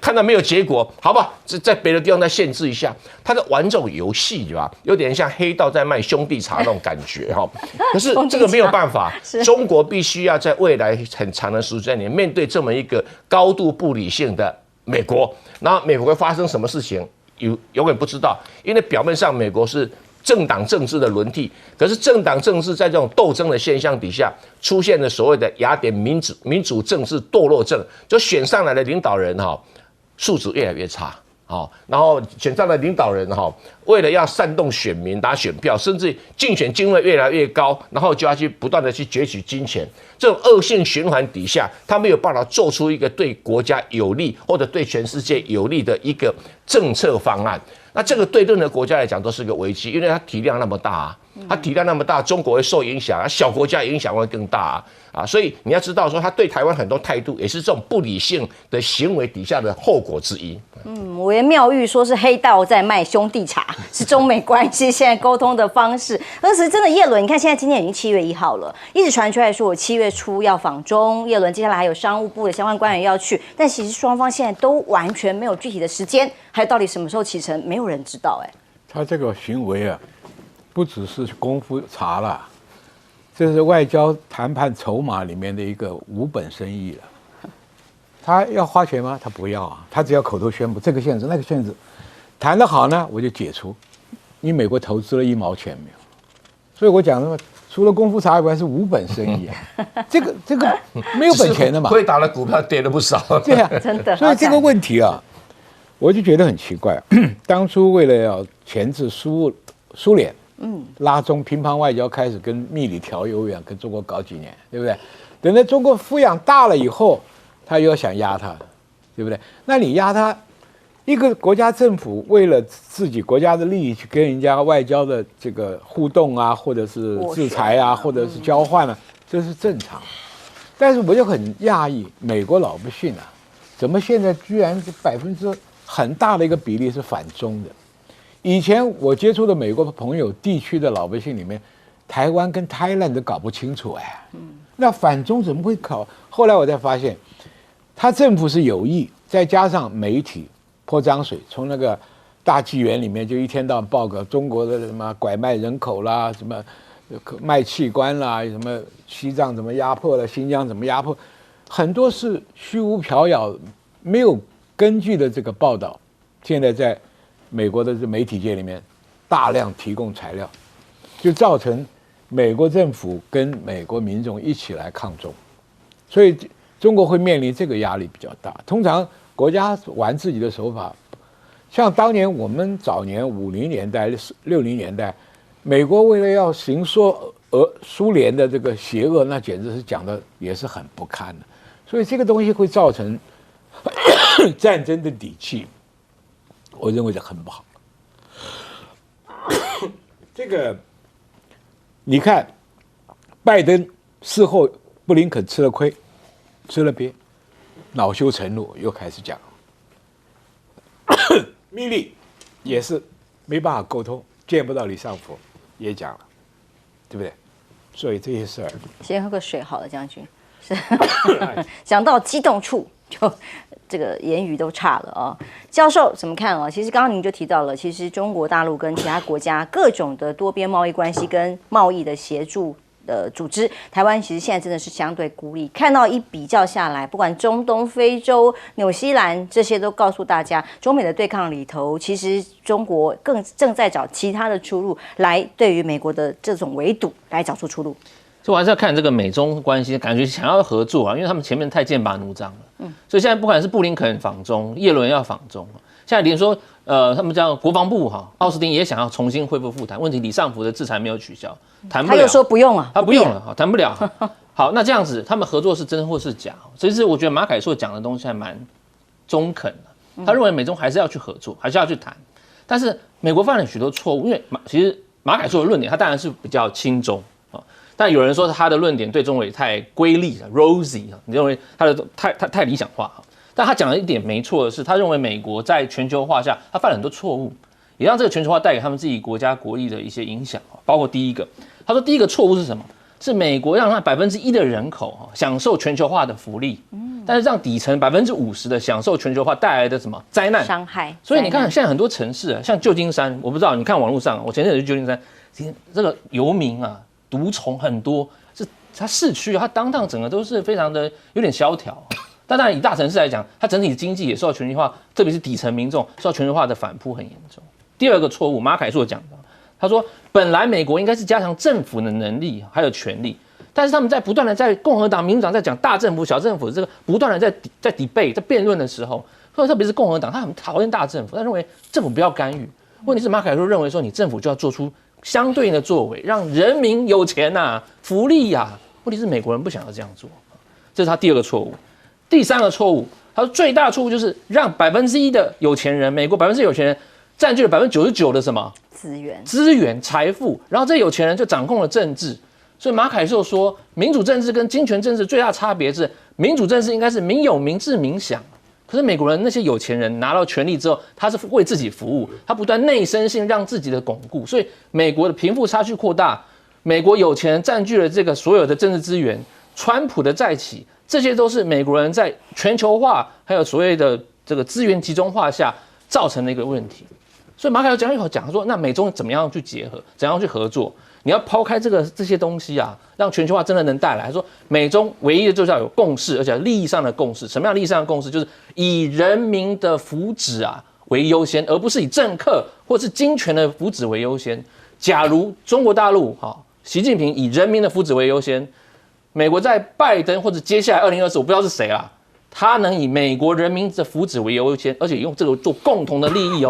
看到没有结果，好吧，在别的地方再限制一下，他在玩这种游戏对吧？有点像黑道在卖兄弟茶那种感觉哈。可是这个没有办法，中国必须要在未来很长的时间里面对这么一个高度不理性的美国，然后美国会发生什么事情，永远不知道，因为表面上美国是政党政治的轮替，可是政党政治在这种斗争的现象底下，出现了所谓的雅典民主政治堕落症，就选上来的领导人素质越来越差。然后选上的领导人为了要煽动选民拿选票，甚至竞选金额越来越高，然后就要去不断的去攫取金钱，这种恶性循环底下，他没有办法做出一个对国家有利或者对全世界有利的一个政策方案。那这个对任何国家来讲都是个危机，因为它体量那么大它体量那么大，中国会受影响，小国家影响会更大所以你要知道说，他对台湾很多态度也是这种不理性的行为底下的后果之一。我言妙语说是黑道在卖兄弟茶，是中美关系现在沟通的方式。而是真的，叶伦，你看现在今天已经7月1号了，一直传出来说我7月初要访中，叶伦接下来还有商务部的相关官员要去，但其实双方现在都完全没有具体的时间，还有到底什么时候启程，没有人知道。他这个行为不只是功夫茶了，这是外交谈判筹码里面的一个无本生意了。他要花钱吗？他不要他只要口头宣布这个限制那个限制，谈得好呢，我就解除。你美国投资了1毛钱没有？所以我讲了，除了功夫茶以外是无本生意这个没有本钱的嘛。亏打了股票跌了不少。对呀，真的。所以这个问题我就觉得很奇怪。当初为了要钳制苏联，拉中乒乓外交开始跟蜜里调油一样，跟中国搞几年，对不对？等到中国抚养大了以后，他又要想压他，对不对？那你压他一个国家政府为了自己国家的利益去跟人家外交的这个互动啊，或者是制裁啊，或者是交换啊，这是正常。但是我就很讶异，美国老百姓啊，怎么现在居然很大的一个比例是反中的？以前我接触的美国朋友地区的老百姓里面，台湾跟泰兰都搞不清楚哎。那反中怎么会搞？后来我才发现，他政府是有意，再加上媒体泼脏水，从那个大纪元里面就一天到晚报个中国的什么拐卖人口啦，什么卖器官啦，什么西藏怎么压迫了，新疆怎么压迫，很多是虚无缥缈、没有根据的这个报道。现在在美国的媒体界里面大量提供材料，就造成美国政府跟美国民众一起来抗中，所以中国会面临这个压力比较大。通常国家玩自己的手法，像当年我们早年50年代、60年代，美国为了要行说苏联的这个邪恶，那简直是讲的也是很不堪的。所以这个东西会造成战争的底气，我认为这很不好。这个你看，拜登事后布林肯吃了亏，吃了瘪，恼羞成怒，又开始讲。密利也是没办法沟通，见不到李尚福，也讲了，对不对？所以这些事儿，先喝个水好了，将军。是讲到激动处，就这个言语都差了啊。教授怎么看啊？其实刚刚您就提到了，其实中国大陆跟其他国家各种的多边贸易关系跟贸易的协助的组织，台湾其实现在真的是相对孤立。看到一比较下来，不管中东、非洲、纽西兰这些，都告诉大家，中美的对抗里头，其实中国更正在找其他的出路，来对于美国的这种围堵来找出出路。所以我还是要看这个美中关系，感觉想要合作啊，因为他们前面太剑拔弩张了。所以现在不管是布林肯访中，叶伦要访中，现在连说他们叫国防部奥斯汀也想要重新恢复复谈。问题李尚福的制裁没有取消，谈不了。他又说不用啊，他不用了，谈不了。好，那这样子他们合作是真或是假？其实我觉得马凯硕讲的东西还蛮中肯的，他认为美中还是要去合作，还是要去谈。但是美国犯了许多错误，因为其实马凯硕的论点，他当然是比较亲中啊。但有人说他的论点对中国也太瑰丽了 ，rosy 啊，你认为他的太理想化。但他讲的一点没错的是，他认为美国在全球化下，他犯了很多错误，也让这个全球化带给他们自己国家国力的一些影响。包括第一个，他说第一个错误是什么？是美国让他1%的人口享受全球化的福利，但是让底层50%的享受全球化带来的什么灾难伤害。所以你看，现在很多城市啊，像旧金山，我不知道你看网络上，我前阵子去旧金山，这个游民啊。毒虫很多，是它市区它downtown整个都是非常的有点萧条，但当然以大城市来讲，它整体经济也受到全球化，特别是底层民众受到全球化的反扑很严重。第二个错误，马凯硕讲的，他说本来美国应该是加强政府的能力还有权力，但是他们在不断的在共和党、民主党在讲大政府、小政府这个不断的在 debate 在辩论的时候，特别是共和党，他很讨厌大政府，他认为政府不要干预。问题是马凯硕认为说，你政府就要做出相对应的作为，让人民有钱呐、福利呀。问题是美国人不想要这样做，这是他第二个错误。第三个错误，他说最大的错误就是让1%的有钱人，美国1%有钱人占据了99%的什么资源财富，然后这有钱人就掌控了政治。所以马凯硕说，民主政治跟金权政治最大差别是，民主政治应该是民有、民治、民享。可是美国人那些有钱人拿到权力之后，他是为自己服务，他不断内生性让自己的巩固，所以美国的贫富差距扩大，美国有钱人占据了这个所有的政治资源，川普的再起，这些都是美国人在全球化还有所谓的这个资源集中化下造成的一个问题。所以马凯硕讲说，那美中怎么样去结合，怎样去合作？你要抛开这些东西啊，让全球化真的能带来。说美中唯一的就是要有共识，而且利益上的共识。什么样利益上的共识？就是以人民的福祉为优先，而不是以政客或是金权的福祉为优先。假如中国大陆习近平以人民的福祉为优先，美国在拜登或者接下来2024，我不知道是谁啦，他能以美国人民的福祉为优先，而且用这个做共同的利益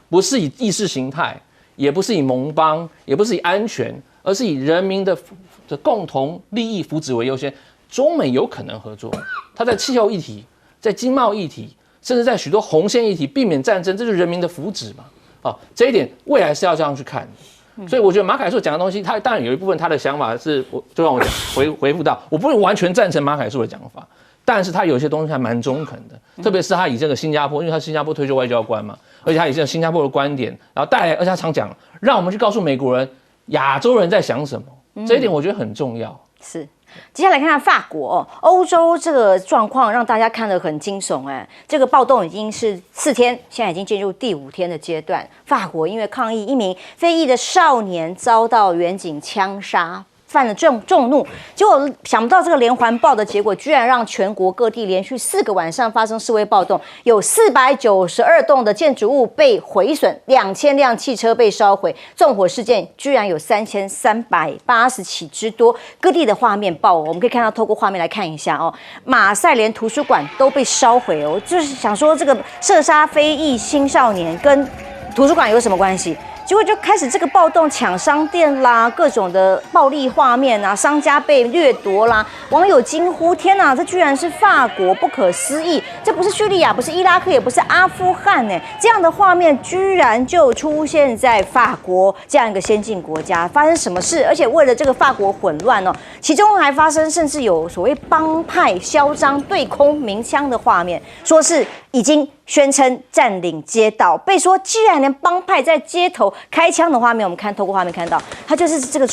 不是以意识形态。也不是以盟邦，也不是以安全，而是以人民的共同利益福祉为优先。中美有可能合作，它在气候议题、在经贸议题、甚至在许多红线议题避免战争，这就是人民的福祉嘛。这一点未来是要这样去看的。所以我觉得马凯硕讲的东西，他当然有一部分他的想法是，就让我讲回复到，我不会完全赞成马凯硕的讲法，但是他有些东西还蛮中肯的，特别是他以这个新加坡，因为他新加坡退休外交官嘛，而且他以这个新加坡的观点，然后带来，而且他常讲，让我们去告诉美国人，亚洲人在想什么，这一点我觉得很重要。是。接下来看看法国，欧洲这个状况让大家看得很惊悚这个暴动已经是4天，现在已经进入第5天的阶段。法国因为抗议，一名非裔的少年遭到远警枪杀，犯了众怒，结果想不到这个连环爆的结果，居然让全国各地连续4个晚上发生示威暴动，有492栋的建筑物被毁损，2000辆汽车被烧毁，纵火事件居然有3380起之多，各地的画面爆，我们可以看到，透过画面来看一下马赛连图书馆都被烧毁就是想说这个射杀非裔青少年跟图书馆有什么关系？结果就开始这个暴动，抢商店啦，各种的暴力画面啊，商家被掠夺啦，网友惊呼：天哪，这居然是法国，不可思议！这不是叙利亚，不是伊拉克，也不是阿富汗这样的画面居然就出现在法国这样一个先进国家，发生什么事？而且为了这个法国混乱其中还发生甚至有所谓帮派嚣张对空鸣枪的画面，说是已经宣称占领街道，被说居然连帮派在街头开枪的画面，我们透过画面看到，他就是这个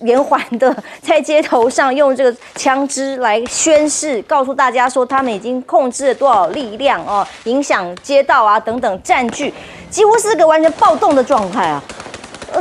连环的在街头上用这个枪支来宣示，告诉大家说他们已经控制了多少力量影响街道啊等等占据，几乎是个完全暴动的状态啊。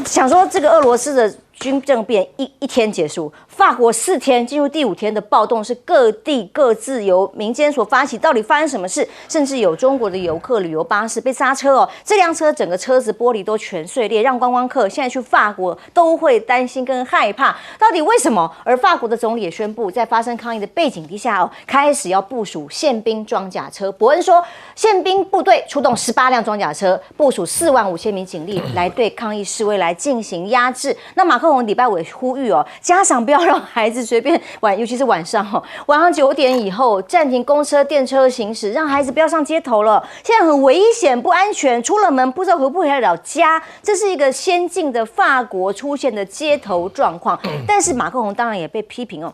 想说这个俄罗斯的军政变一天结束，法国4天进入第5天的暴动，是各地各自由民间所发起，到底发生什么事？甚至有中国的游客旅游巴士被刹车这辆车整个车子玻璃都全碎裂，让观光客现在去法国都会担心跟害怕，到底为什么？而法国的总理也宣布，在发生抗议的背景底下开始要部署宪兵装甲车。伯恩说，宪兵部队出动18辆装甲车，部署45000名警力来对抗议示威来进行压制。那马克龙礼拜五呼吁家长不要让孩子随便尤其是晚上晚上9点以后暂停公车、电车行驶，让孩子不要上街头了。现在很危险、不安全，出了门不知道回不回得了家。这是一个先进的法国出现的街头状况，但是马克龙当然也被批评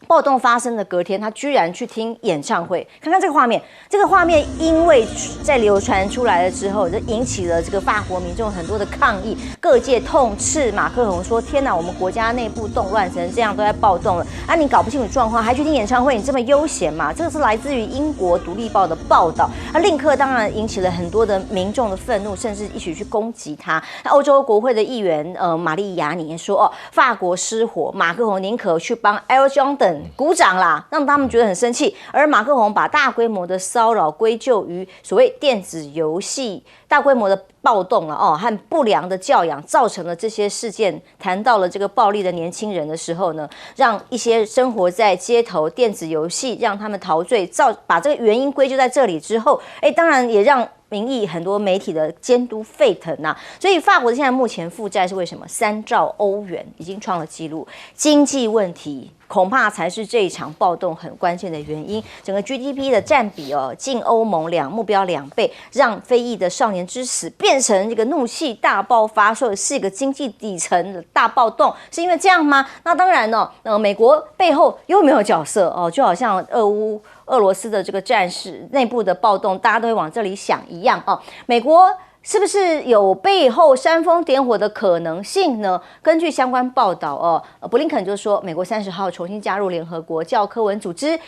暴动发生的隔天，他居然去听演唱会。看看这个画面，这个画面因为在流传出来了之后，就引起了这个法国民众很多的抗议，各界痛斥马克龙说：“天哪，我们国家内部动乱成这样，都在暴动了啊！你搞不清楚状况，还去听演唱会，你这么悠闲嘛？”这个是来自于英国《独立报》的报道，立刻当然引起了很多的民众的愤怒，甚至一起去攻击他。那欧洲国会的议员玛丽亚尼说：“法国失火，马克龙宁可去帮 Air Jordan。”鼓掌啦，让他们觉得很生气。而马克龙把大规模的骚扰归咎于所谓电子游戏大规模的暴动和不良的教养造成了这些事件。谈到了这个暴力的年轻人的时候呢，让一些生活在街头电子游戏让他们陶醉，把这个原因归咎在这里之后，当然也让民意很多媒体的监督沸腾所以法国现在目前负债是为什么3兆欧元，已经创了纪录。经济问题恐怕才是这一场暴动很关键的原因。整个 GDP 的占比近欧盟目标2倍，让非裔的少年之死变成这个怒气大爆发，说是一个经济底层的大暴动，是因为这样吗？那当然美国背后又没有角色就好像俄罗斯的这个战事内部的暴动，大家都会往这里想一样美国是不是有背后煽风点火的可能性呢？根据相关报道布林肯就说，美国30号重新加入联合国教科文组织，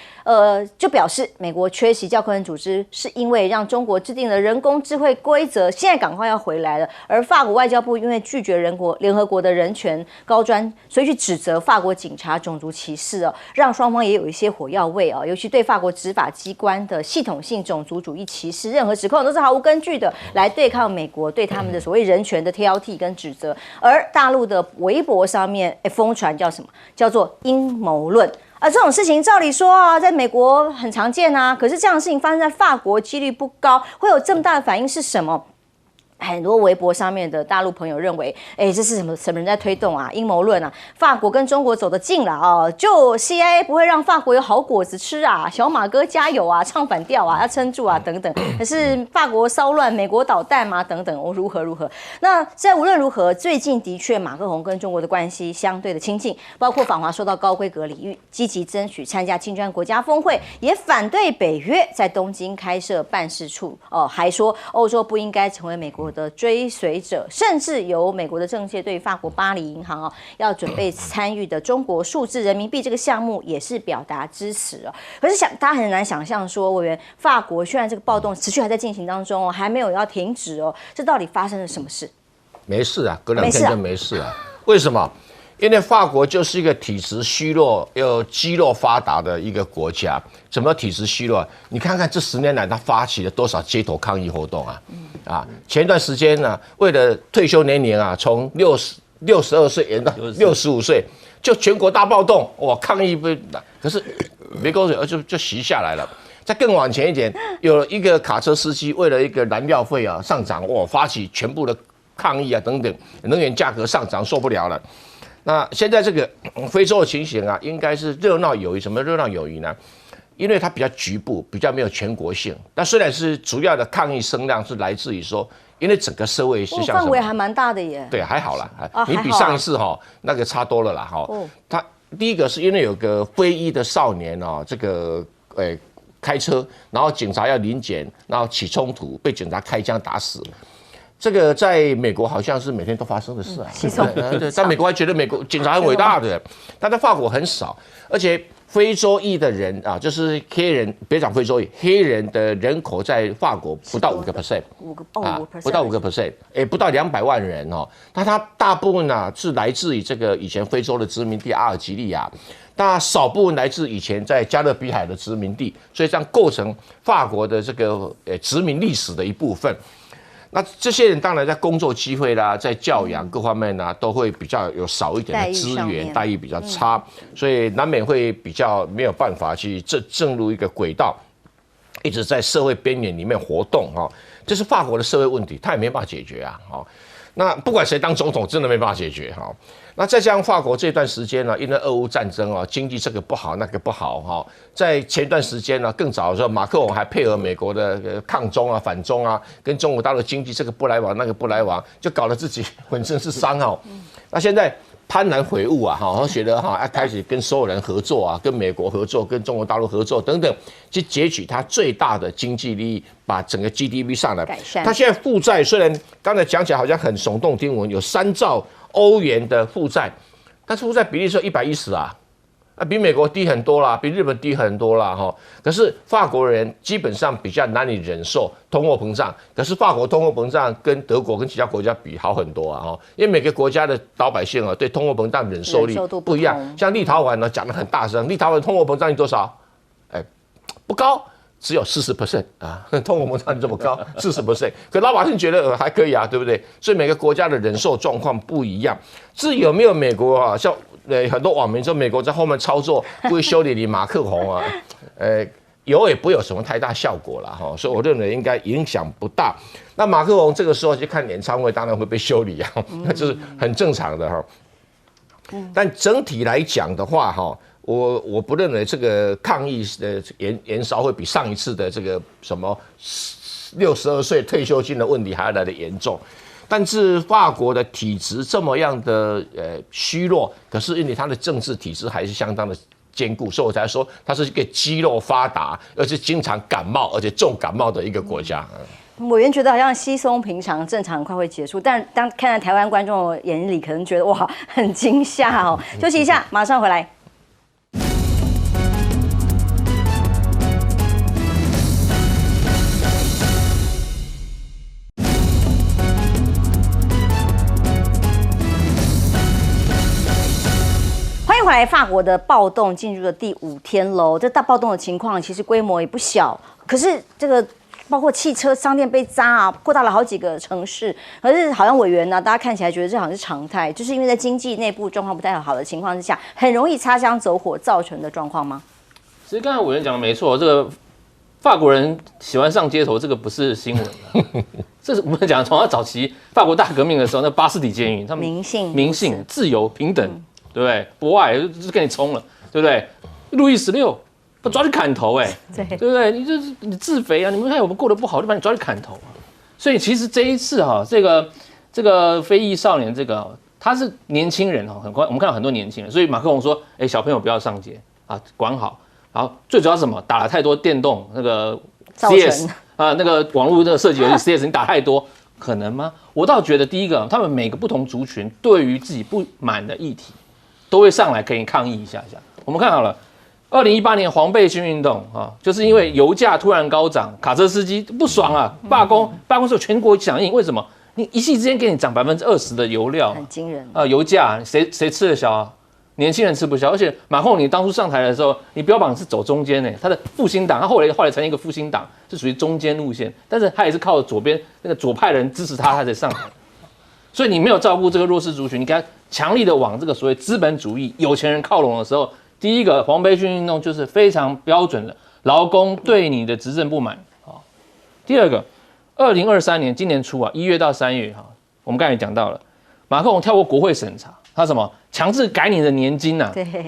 就表示美国缺席教科文组织是因为让中国制定了人工智慧规则，现在赶快要回来了。而法国外交部因为拒绝联合国的人权高专，所以去指责法国警察种族歧视让双方也有一些火药味尤其对法国执法机关的系统性种族主义歧视，任何指控都是毫无根据的，来对抗美国对他们的所谓人权的挑剔跟指责。而大陆的微博上面疯传叫什么？叫做阴谋论。这种事情照理说在美国很常见可是这样的事情发生在法国几率不高，会有这么大的反应是什么？很多微博上面的大陆朋友认为，这是什么人在推动啊？阴谋论啊！法国跟中国走得近了啊，就 CIA 不会让法国有好果子吃啊！小马哥加油啊，唱反调啊，要撑住啊，等等。可是法国骚乱，美国捣蛋嘛，等等，如何？那在无论如何，最近的确马克宏跟中国的关系相对的亲近，包括访华受到高规格礼遇，积极争取参加金砖国家峰会，也反对北约在东京开设办事处。还说欧洲不应该成为美国的追随者，甚至有美国的政界对法国巴黎银行要准备参与的中国数字人民币这个项目也是表达支持哦。可是大家很难想象说，委员，法国虽然这个暴动持续还在进行当中还没有要停止这到底发生了什么事？没事啊，隔2天就没事啊。为什么？因为法国就是一个体质虚弱又肌肉发达的一个国家。怎么体质虚弱？你看看这10年来，他发起了多少街头抗议活动啊！前一段时间呢，为了退休年龄从62岁延到65岁，就全国大暴动，抗议不？可是没多久就息下来了。再更往前一点，有一个卡车司机为了一个燃料费上涨，发起全部的抗议等等，能源价格上涨受不了了。那现在这个非洲的情形应该是热闹有余。什么热闹有余呢？因为它比较局部，比较没有全国性。但虽然是主要的抗议声量是来自于说，因为整个社会是像范围还蛮大的耶。对，还好啦，你比上一次那个差多了啦他第一个是因为有个非裔的少年这个开车，然后警察要临检，然后起冲突，被警察开枪打死。这个在美国好像是每天都发生的事对，在美国还觉得美国警察很伟大的，但在法国很少，而且非洲裔的人就是黑人，别讲非洲裔，黑人的人口在法国不到5%，不到5%，不到200万人那他大部分是来自于这个以前非洲的殖民地阿尔及利亚，那少部分来自以前在加勒比海的殖民地，所以这样构成法国的这个殖民历史的一部分。那这些人当然在工作机会啦，在教养各方面都会比较有少一点的资源，待遇比较差，所以难免会比较没有办法去正入一个轨道，一直在社会边缘里面活动这是法国的社会问题，他也没办法解决那不管谁当总统，真的没办法解决那再加上法国这段时间因为俄乌战争经济这个不好那个不好在前段时间更早的时候，马克龙还配合美国的抗中反中跟中国大陆经济这个不来往那个不来往，就搞得自己浑身是伤那现在幡然悔悟我觉得要开始跟所有人合作跟美国合作，跟中国大陆合作等等，去截取它最大的经济利益，把整个 GDP 上来改善。它现在负债虽然刚才讲起来好像很耸动听闻，有3兆欧元的负债，但是负债比例是110比美国低很多啦，比日本低很多啦可是法国人基本上比较难以忍受通货膨胀，可是法国通货膨胀跟德国跟其他国家比好很多因为每个国家的老百姓对通货膨胀忍受力不一样。像立陶宛讲得很大声，立陶宛通货膨胀率多少？不高，只有40% 通货膨胀这么高40%，可老百姓觉得还可以对不对？所以每个国家的忍受状况不一样。至于有没有美国像很多网民说美国在后面操作，故意修理你马克宏有也不会有什么太大效果了所以我认为应该影响不大。那马克宏这个时候去看演唱会，当然会被修理那就是很正常的但整体来讲的话我不认为这个抗议的延烧会比上一次的这个什么62岁退休金的问题还要来得严重。但是法国的体质这么样的虚弱，可是因为它的政治体制还是相当的坚固，所以我才说它是一个肌肉发达，而且经常感冒，而且重感冒的一个国家。委员觉得好像稀松平常，正常很快会结束，但当看在台湾观众的眼里，可能觉得哇很惊吓休息一下，马上回来。回来，法国的暴动进入了第5天喽。这大暴动的情况其实规模也不小，可是这个包括汽车、商店被砸扩大了好几个城市。可是好像委员大家看起来觉得这好像是常态，就是因为在经济内部状况不太好的情况之下，很容易擦枪走火造成的状况吗？其实刚才委员讲的没错，这个法国人喜欢上街头，这个不是新闻这是我们讲从他早期法国大革命的时候，那巴士底监狱，他们民性、自由、平等，对不对？博爱就是跟你冲了，对不对？路易16把抓去砍头，对不对？你自肥啊！你们看我们过得不好，就把你抓去砍头。所以其实这一次这个非裔少年他是年轻人很快我们看到很多年轻人，所以马克龙说，小朋友不要上街啊，管好。然后最主要是什么？打了太多电动那个 CS 啊，那个网络的射击游戏 CS， 你打太多，可能吗？我倒觉得第一个，他们每个不同族群对于自己不满的议题，都会上来可以抗议一下。我们看好了，2018年黄背心运动啊，就是因为油价突然高涨，卡车司机不爽啊，罢工是有全国响应。为什么？你一夕之间给你涨20%的油料，很惊人啊！油价谁吃得消啊？年轻人吃不消，而且马克龙你当初上台的时候，你标榜是走中间他的复兴党，他后来成立一个复兴党，是属于中间路线，但是他也是靠左边那个左派人支持他才上台，所以你没有照顾这个弱势族群，你给他强力的往这个所谓资本主义有钱人靠拢的时候，第一个黄背心运动就是非常标准的劳工对你的执政不满啊。第二个，2023年今年初1月到3月我们刚才也讲到了，马克龙跳过国会审查，他什么？强制改你的年金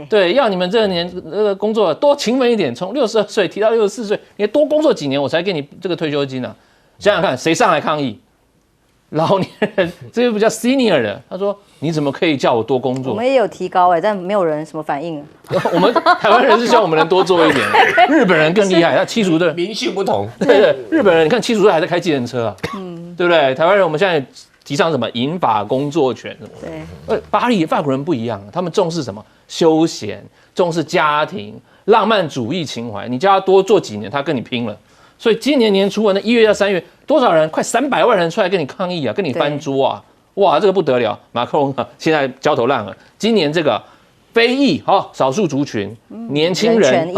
对，要你们这个工作多勤奋一点，从62岁提到64岁，你多工作几年，我才给你这个退休金啊！想想看，谁上来抗议？老年人，这个比较 senior 的，他说：“你怎么可以叫我多工作？”我们也有提高但没有人什么反应。我们台湾人是希望我们能多做一点，日本人更厉害，他70岁民性不同。对，日本人你看70岁还在开计程车对不对？台湾人我们现在提倡什么银发工作权什么？对，巴黎法国人不一样，他们重视什么？休闲，重视家庭，浪漫主义情怀。你叫他多做几年，他跟你拼了。所以今年年初1月到3月，多少人？快300万人出来跟你抗议啊，跟你翻桌啊！哇，这个不得了！马克龙现在焦头烂额。今年这个非裔少数族群、年轻人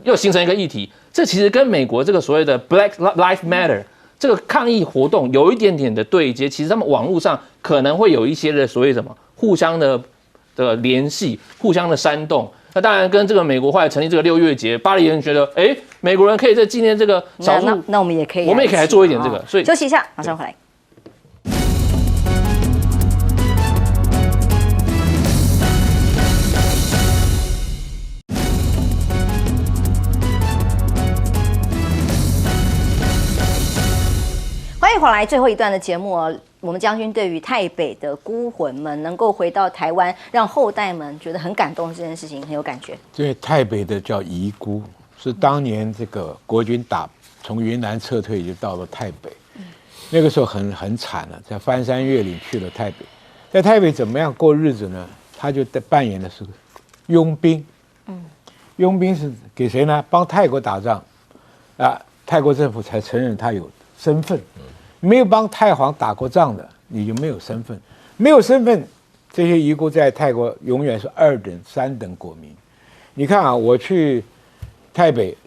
又形成一个议题。这其实跟美国这个所谓的 Black Lives Matter。这个抗议活动有一点点的对接，其实他们网络上可能会有一些的所谓什么互相的联系、互相的煽动。那当然跟这个美国后来成立这个6月节，巴黎人觉得，美国人可以在纪念这个少数，那我们也可以，来做一点这个。所以休息一下，马上回来。欢迎回来，最后一段的节目我们将军对于台北的孤魂们能够回到台湾，让后代们觉得很感动这件事情很有感觉。对，台北的叫遗孤，是当年这个国军从云南撤退就到了台北，那个时候很惨了，在翻山越岭去了台北，在台北怎么样过日子呢？他就扮演的是佣兵，佣兵是给谁呢？帮泰国打仗啊，泰国政府才承认他有身份。没有帮太皇打过仗的，你就没有身份。没有身份，这些遗孤在泰国永远是2等、3等国民。你看啊，我去台北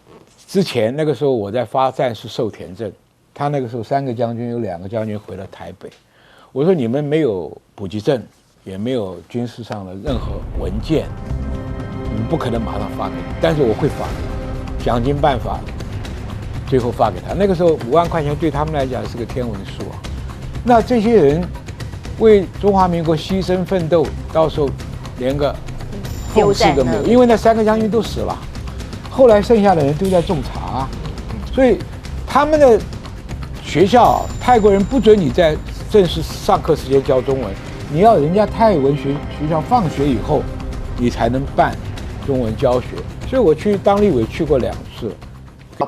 之前，那个时候我在发战士授田证，他那个时候3个将军有2个将军回了台北。我说你们没有补给证，也没有军事上的任何文件，你们不可能马上发给你，但是我会发奖金办法。最后发给他，那个时候5万块钱对他们来讲是个天文数啊。那这些人为中华民国牺牲奋斗，到时候连个奉祀都没有，因为那3个将军都死了，后来剩下的人都在种茶，所以他们的学校泰国人不准你在正式上课时间教中文，你要人家泰文学校放学以后，你才能办中文教学。所以我去当立委去过2次。